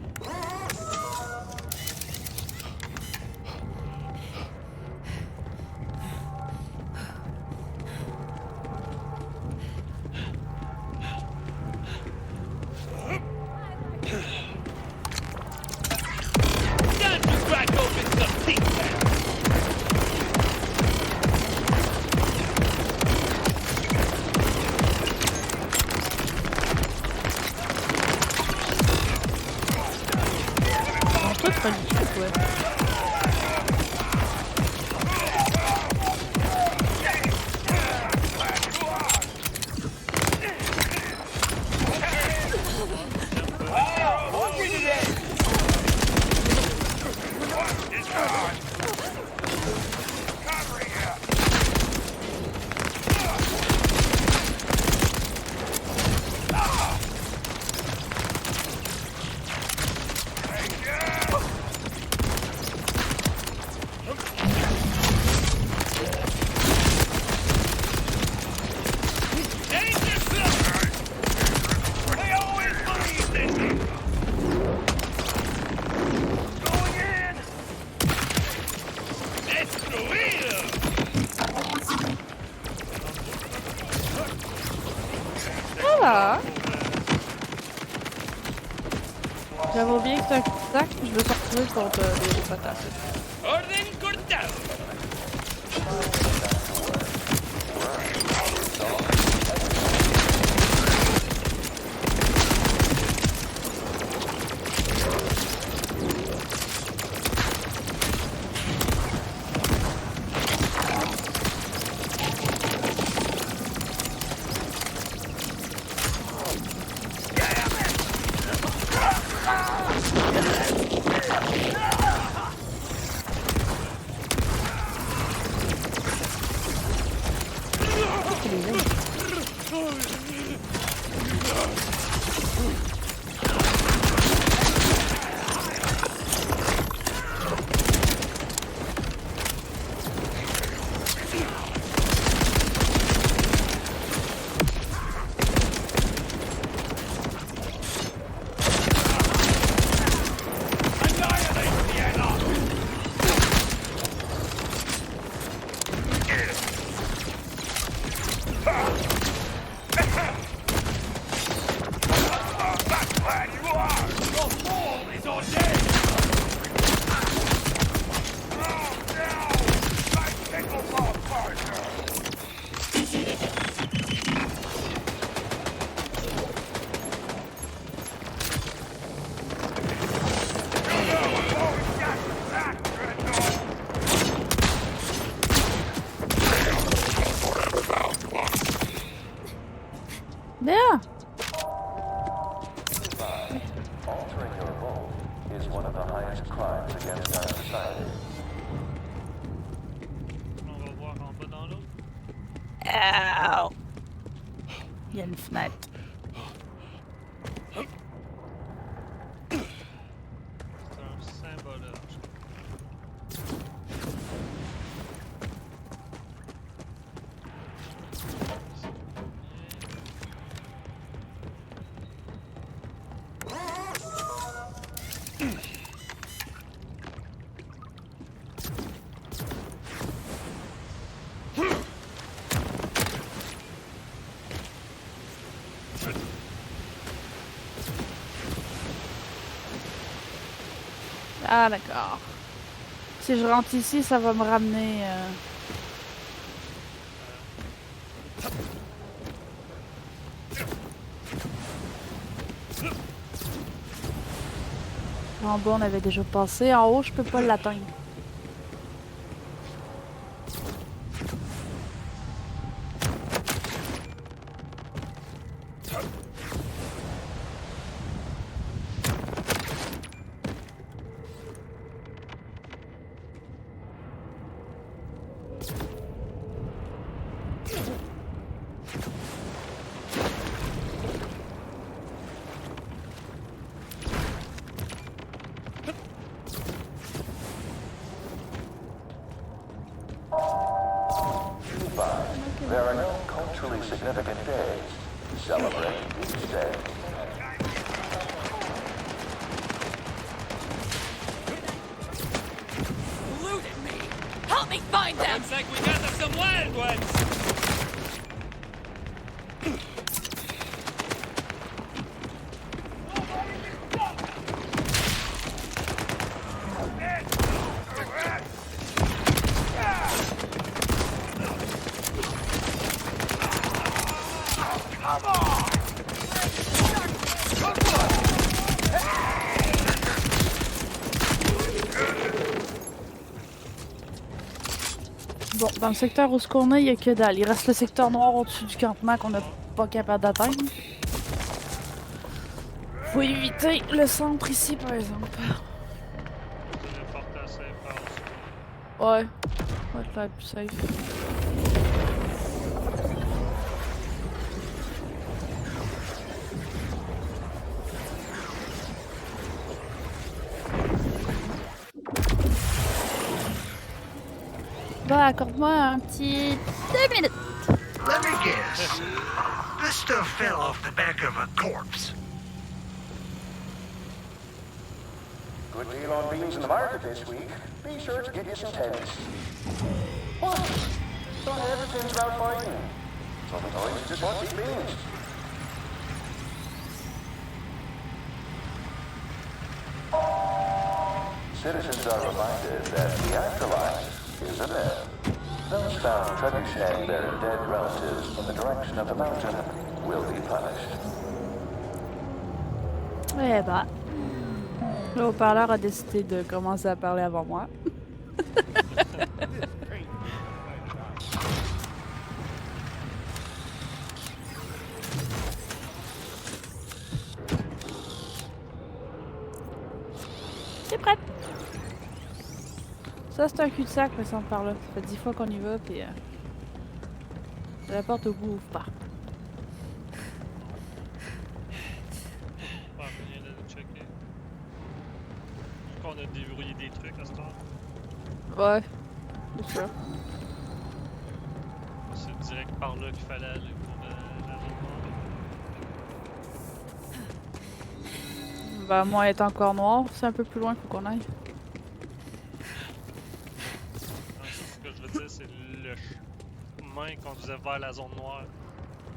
Time to crack open some teeth now. On peut pas le truc, ouais. Ah! J'avais oublié que c'est un coup-de-sac, je veux sortir pour des patates. Orden cortado. Bien! Altering your home is one of the highest crimes against our society. On va voir en bas dans l'autre. Ow! Il y a une fenêtre. C'est un symbole. Ah, d'accord. Si je rentre ici, ça va me ramener... En bas, on avait déjà passé. En haut, je peux pas l'atteindre. There are no culturally significant days. Celebrate each day. Looted me! Help me find them! Looks like we got some wild ones! Bon, dans le secteur où ce qu'on est, il n'y a que dalle. Il reste le secteur noir au-dessus du campement qu'on n'est pas capable d'atteindre. Faut éviter le centre ici, par exemple. Ouais. Va être là plus safe. Bah, accorde-moi un petit 2 minutes. Let me guess. This stuff fell off the back of a corpse. Good deal on beans in the market this week. Be sure to get you some tennies. What? Don't everything's about fighting. Sometimes you just want to eat beans. Citizens are reminded that the afterlife is a myth. Those found trebucheting their dead relatives in the direction of the mountain will be punished. Eh bah. Le haut-parleur a décidé de commencer à parler avant moi. C'est prêt. Ça c'est un cul-de-sac, mais ça par là. Ça fait 10 fois qu'on y va, puis la porte au bout ouvre pas. On a déverrouillé des trucs à ce temps. Ouais, c'est sûr. C'est direct par là qu'il fallait aller pour la zone. Bah, moi est encore noir, c'est un peu plus loin qu'il faut qu'on aille. Ce que je veux dire, c'est le chemin qu'on faisait vers la zone noire.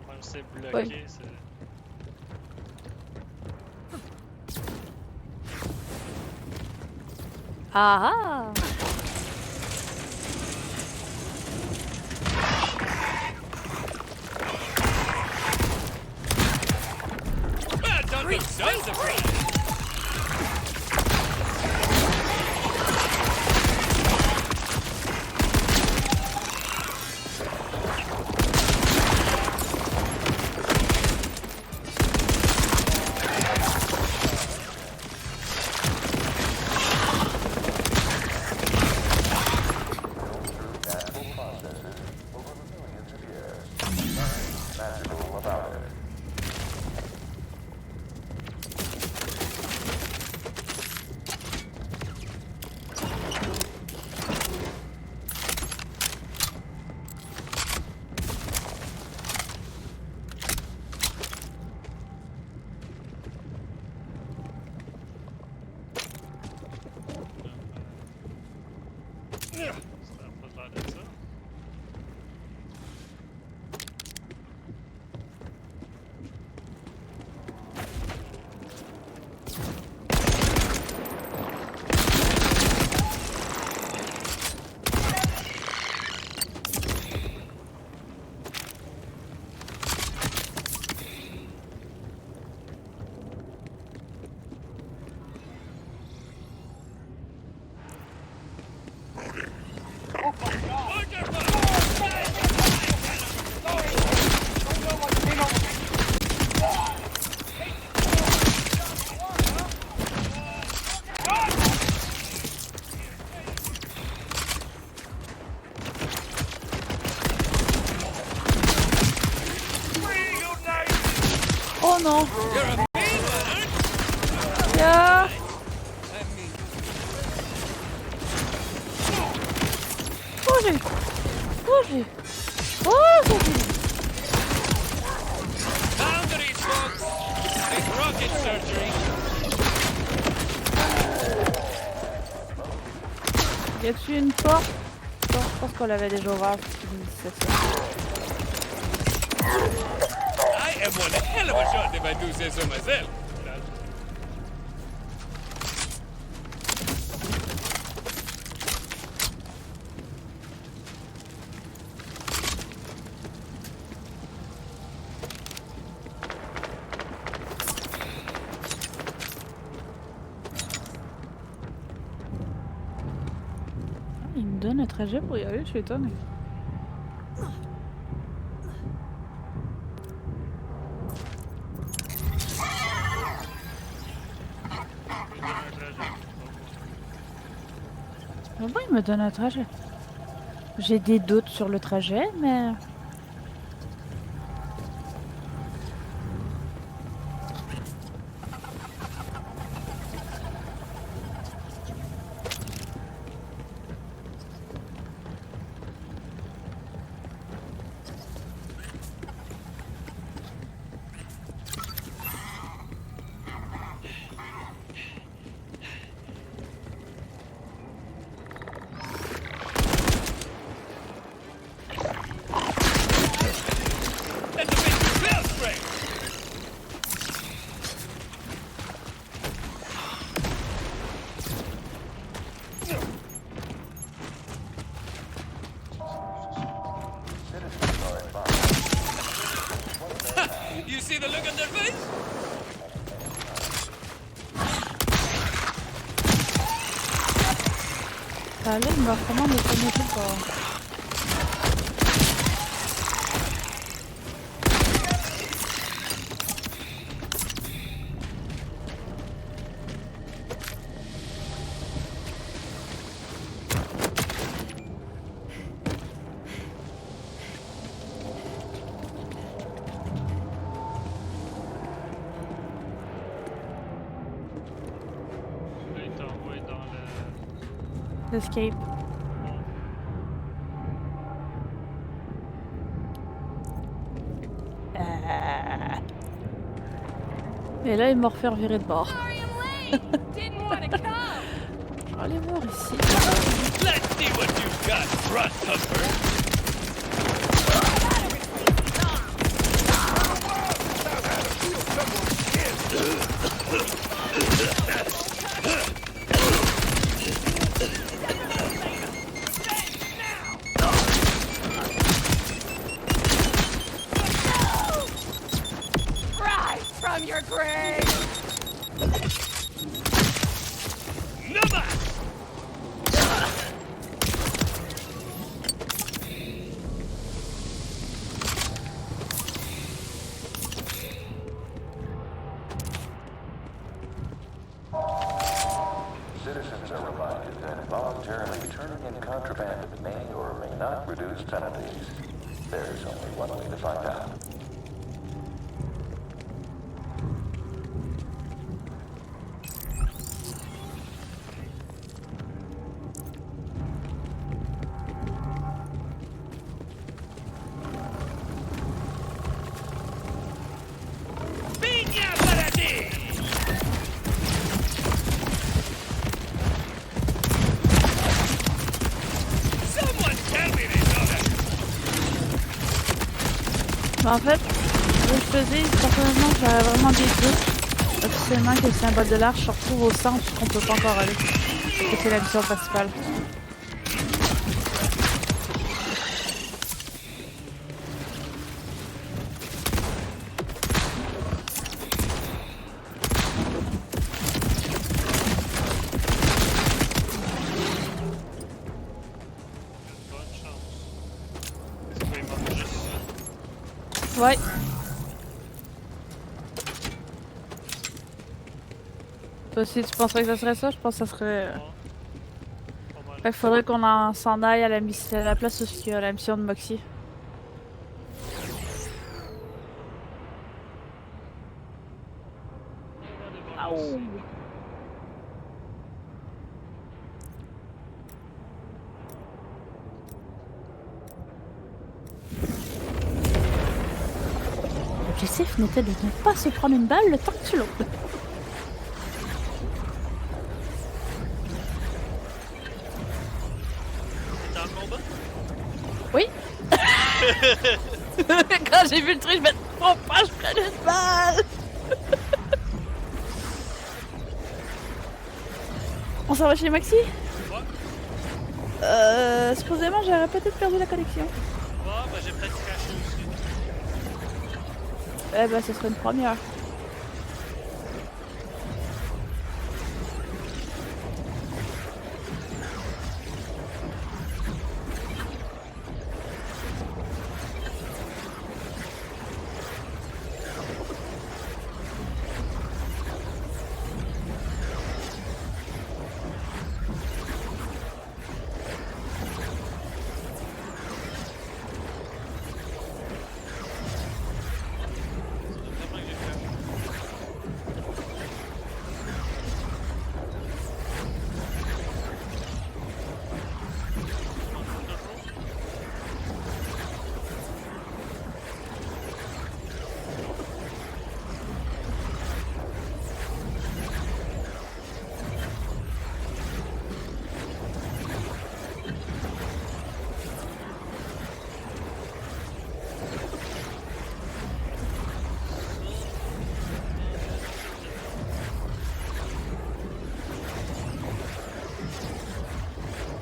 Même si c'est bloqué, oui. C'est. Ah ah! non. You're a mean one, aren't Yeah. Bouge. Bouge. Bouge. Boundaries, folks. It's rocket surgery. Y a-tu une porte? Non, je pense qu'on l'avait déjà ouvert. C'est ça. I am one hell of a shot if I do say so myself. Il me donne un trajet pour y aller, je suis étonnée. Pourquoi il me donne un trajet? J'ai des doutes sur le trajet, mais... You see the look on their face? Ça allait, il me recommande de tourner tout le temps. Là, il t'a envoyé dans le... Escape. Et là, il m'a refait virer de bord. Didn't want to come. Je vais aller voir ici. Let's see what you've got, Rust Humper. Rise from your grave. Number! Citizens are reminded that voluntarily turning in contraband may or may not reduce penalties. There's only one way to find out. Piña para ti! Someone tell me they know that. Mais en fait, je faisais personnellement, j'avais vraiment des doutes. Officiellement que le symbole de l'arche se retrouve au centre qu'on peut pas encore aller. Et c'est la mission principale. Bonne chance. C'est quoi, il manque juste ça. Ouais. Toi aussi, tu penserais que ça serait ça? Je pense que ça serait... Pas mal. Fait qu'il faudrait qu'on s'en aille à la place où il y a la mission de Moxie. Waouh! L'objectif n'était de ne pas se prendre une balle le temps que tu l'autres. T'es en combat? Oui! Quand j'ai vu le truc, je me dis, faut pas, je prenne une balle! On s'en va chez Maxi? Supposément, j'aurais peut-être perdu la connexion. Ouais, ben j'ai peut-être craché aussi. Eh ben, ce serait une première.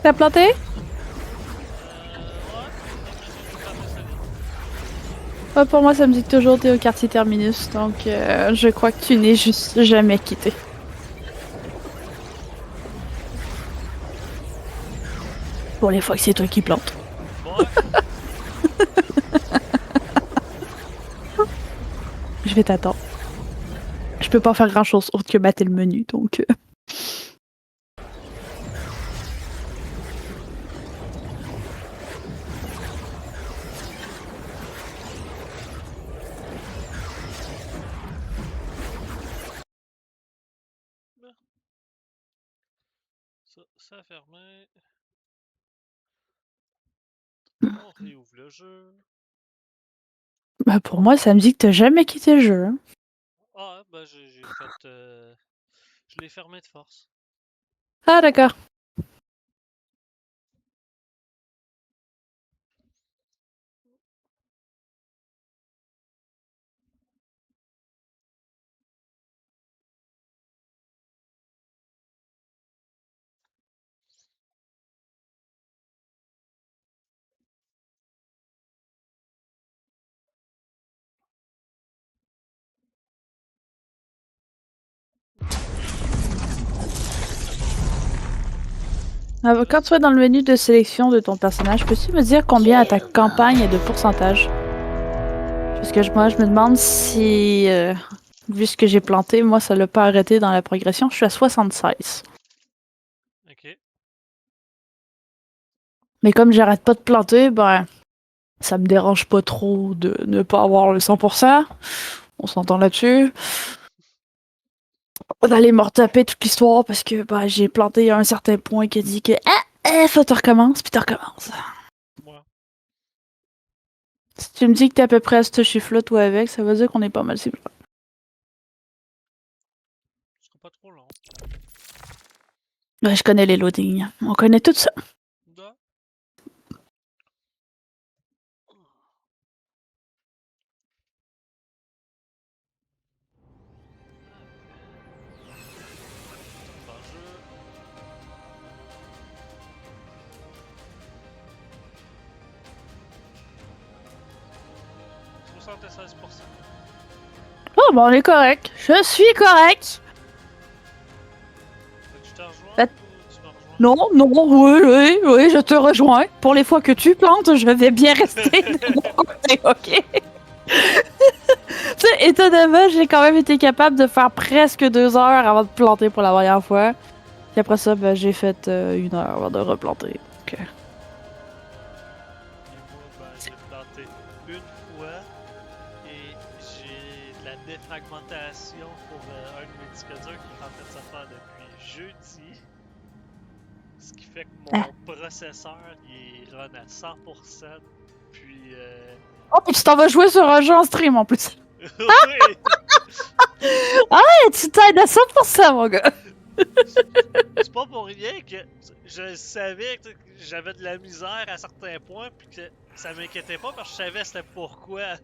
T'as planté? Ouais, pour moi, ça me dit que toujours t'es au quartier terminus, donc je crois que tu n'es juste jamais quitté. Pour les fois que c'est toi qui plantes. Je vais t'attendre. Je peux pas faire grand chose autre que battre le menu, donc. Ça a fermé. On réouvre le jeu. Bah pour moi, ça me dit que t'as jamais quitté le jeu. Hein. Ah, bah j'ai fait. Je l'ai fermé de force. Ah d'accord. Quand tu es dans le menu de sélection de ton personnage, peux-tu me dire combien à ta campagne est de pourcentage? Parce que moi, je me demande si, vu ce que j'ai planté, moi, ça l'a pas arrêté dans la progression. Je suis à 76. Ok. Mais comme j'arrête pas de planter, ben, ça me dérange pas trop de ne pas avoir le 100%. On s'entend là-dessus. D'aller me retaper toute l'histoire parce que ben, j'ai planté à un certain point qui a dit que faut que tu recommences, puis tu recommences. Ouais. Si tu me dis que t'es à peu près à ce chiffre-là, toi avec, ça veut dire qu'on est pas mal ciblé. Ce sera pas trop long. Ben, je connais les loadings. On connaît tout ça. Da. Par jeu. Oh, ben on est correct. Je suis correct. Tu t'as rejoint ou tu m'as rejoint? Non, oui, je te rejoins. Pour les fois que tu plantes, je vais bien rester de mon côté, ok? Tu sais, étonnamment, j'ai quand même été capable de faire presque 2 heures avant de planter pour la première fois. Puis après ça, ben, j'ai fait 1 heure avant de replanter. Okay. Et moi, ben, j'ai planté une fois et j'ai de la défragmentation pour un de mes disques durs qui est en train de se faire depuis jeudi. Ce qui fait que mon processeur il run à 100%. Puis. Oh, puis tu t'en vas jouer sur un jeu en stream en plus. Oui! Ah ouais, tu t'aides à 100%, mon gars. C'est pas pour rien que je savais que j'avais de la misère à certains points, puis que ça m'inquiétait pas parce que je savais c'était pourquoi.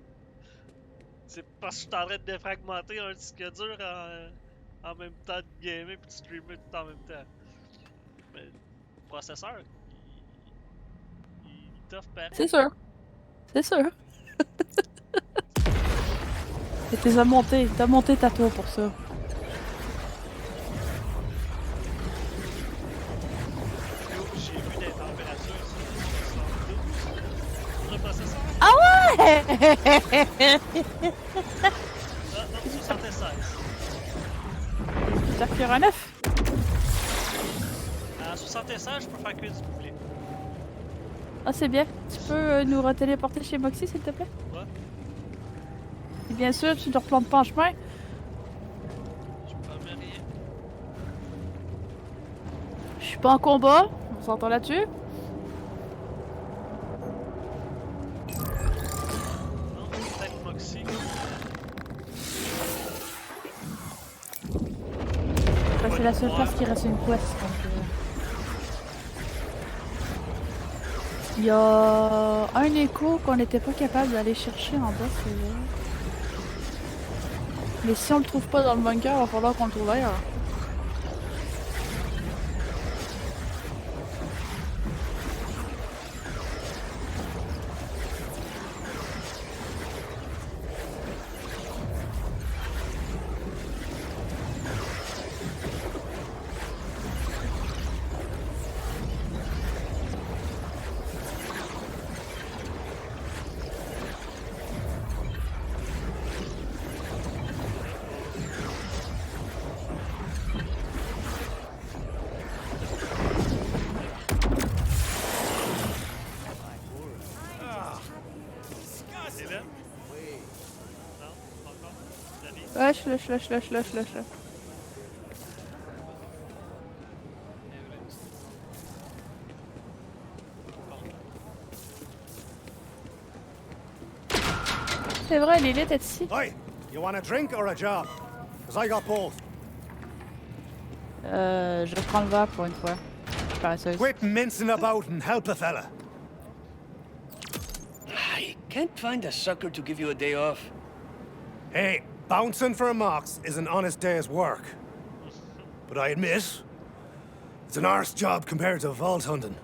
C'est parce que je suis en train de défragmenter un disque dur en même temps de gamer puis de streamer tout en même temps. Mais le processeur, il t'offre pareil. C'est sûr. C'est sûr. Et t'as monté ta tour pour ça. J'ai vu des températures sur 72 pour le processeur. Ah ouais! Ah non, 76. Ça fait un 9. À 76, je peux faire que du bouclier. Ah, c'est bien. Tu peux nous retéléporter chez Moxie, s'il te plaît? Ouais. Et bien sûr, tu ne replantes pas en chemin. Je promets rien. Je suis pas en combat. On s'entend là-dessus. Non, c'est avec Moxie. Bah, c'est la seule place qui reste une quest. Donc, il y a un écho qu'on n'était pas capable d'aller chercher en bas, c'est vrai. Mais si on le trouve pas dans le bunker, il va falloir qu'on le trouve ailleurs. T'es là? Non? Encore? Danny? Ouais, je suis là. C'est vrai, Lilith est ici. Hey, you want a drink or a job? Because I got both. Je prends le verre pour une fois. Je suis paresseuse. Quit mincing about and help a fella. I can't find a sucker to give you a day off. Hey, bouncing for a Mox is an honest day's work. But I admit, it's an arse job compared to vault hunting.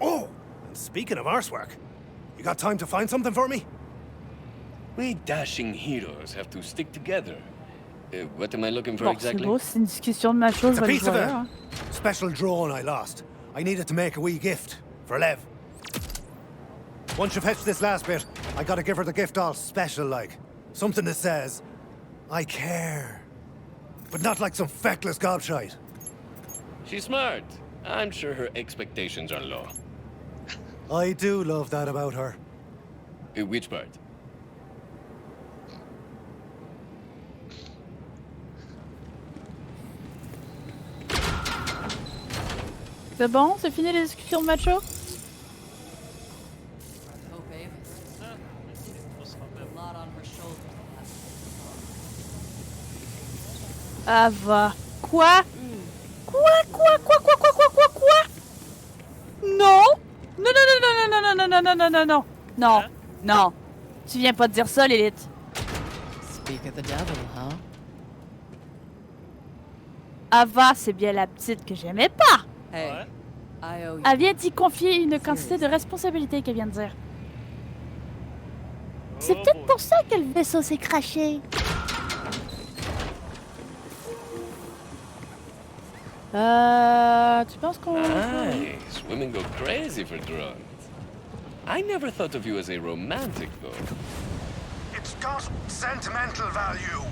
Oh, and speaking of arse work, you got time to find something for me? We dashing heroes have to stick together. What am I looking for Bon, c'est exactly? beau, c'est une discussion de ma chose. It's a piece of hein. a special drone I lost. I needed to make a wee gift for Lev. Once you fetch this last bit, I gotta give her the gift all special like. Something that says, I care. But not like some feckless gobshite. She's smart. I'm sure her expectations are low. I do love that about her. Which part? C'est bon? C'est fini les discussions de macho? Oh, babe. On se A rappelle. lot on her shoulders. Ah va. Quoi? Quoi? Non! Non. Non. Non. Tu viens pas de dire ça, Lilith. Speak of the devil, huh? Ava, c'est bien la petite que j'aimais pas. Hey, Ouais. I owe you. Elle vient d'y confier une quantité de responsabilité qu'elle vient de dire. C'est Oh peut-être boy. pour ça que le vaisseau s'est craché. Tu penses qu'on... Nice. Women go crazy for drones. I never thought of you as a romantic, though. It's got sentimental value,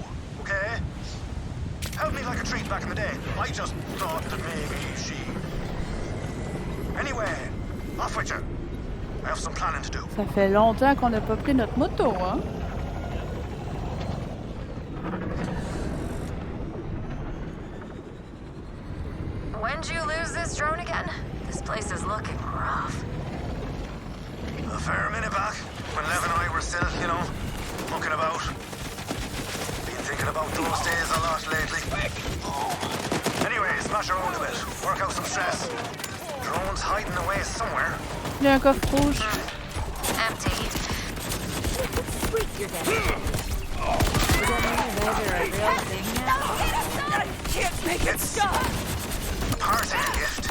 okay? Helped me like a treat back in the day. I just thought that maybe she... Anyway, off with you. I have some planning to do. Ça fait longtemps qu'on n'a pas pris notre moto, hein? Place is looking rough. A fair minute back, when Lev and I were still, you know, mucking about. Been thinking about those days a lot lately. Anyway, smash around a bit, work out some stress. Drone's hiding away somewhere. Il y a un coffre rouge. Empty. Sweet, you're dead. Can't make it stop! Parting gift.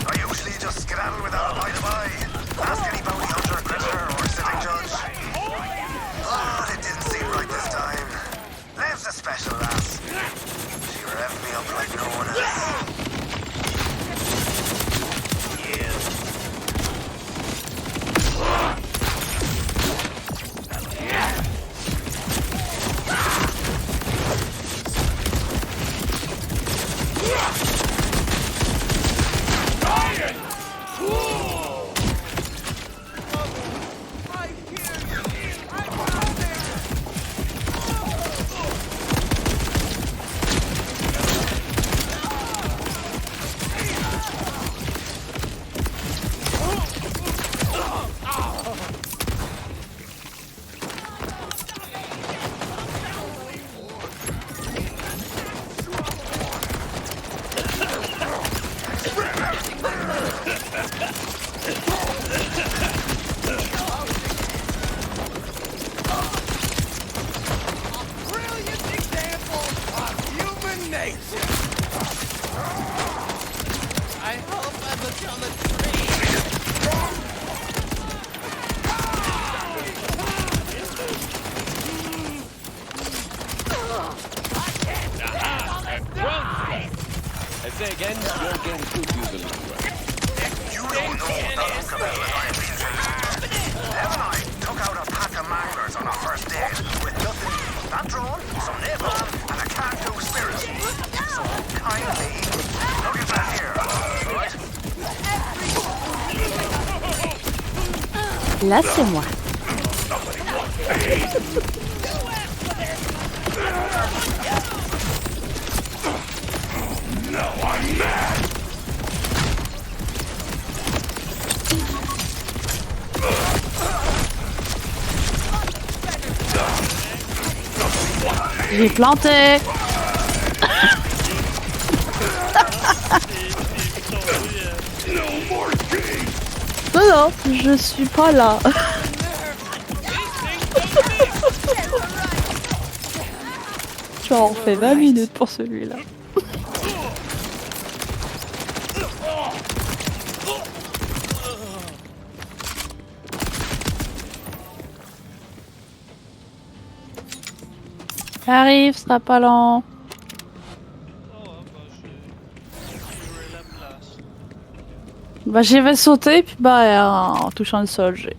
I usually just skedaddle without a by-the-by. Ask any bounty hunter, critter, or sitting judge. But it didn't seem right this time. Lev's a special lass. She revved me up like no one else. Là, c'est moi. J'ai planté. Non, je suis pas là. Genre, on fait 20 minutes pour celui-là. Arrive, ce sera pas lent. Bah j'y vais sauter, puis bah en touchant le sol, j'ai...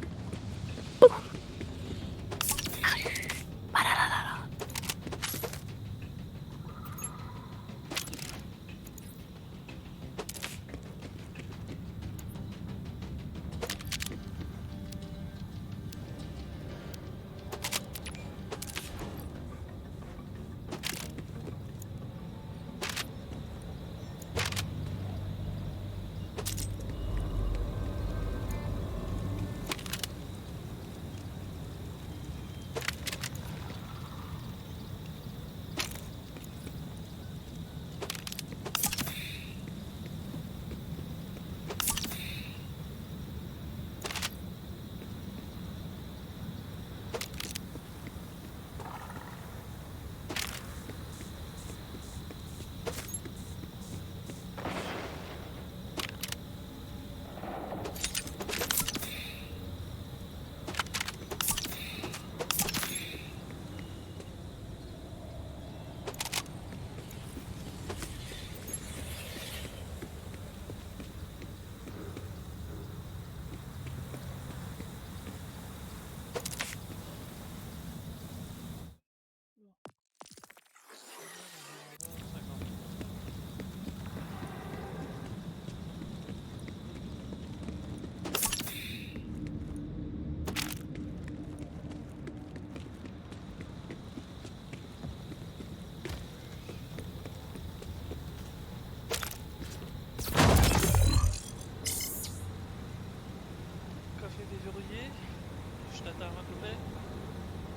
avant de couper.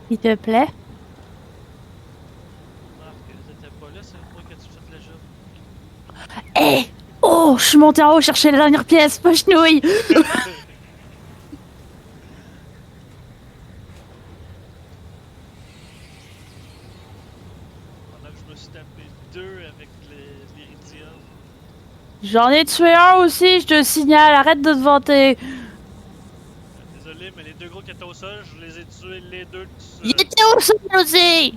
S'il te plaît. Alors que t'étais pas là, c'est moi que tu fais le jeu. Hé! Oh! Je suis monté en haut chercher la dernière pièce, pas chenouille! Pendant que je me suis tapé 2 avec l'Iridium. J'en ai tué un aussi, je te signale, arrête de te vanter! Désolé, mais les 2 gros qui étaient au sol, je les ai tués les 2 tout seuls. Il était au sol aussi!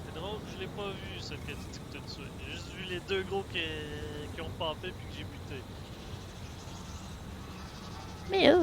C'est drôle, je l'ai pas vu, ça, que tu dis que t'as tué. J'ai juste vu les 2 gros qui ont pompé puis que j'ai buté. Mais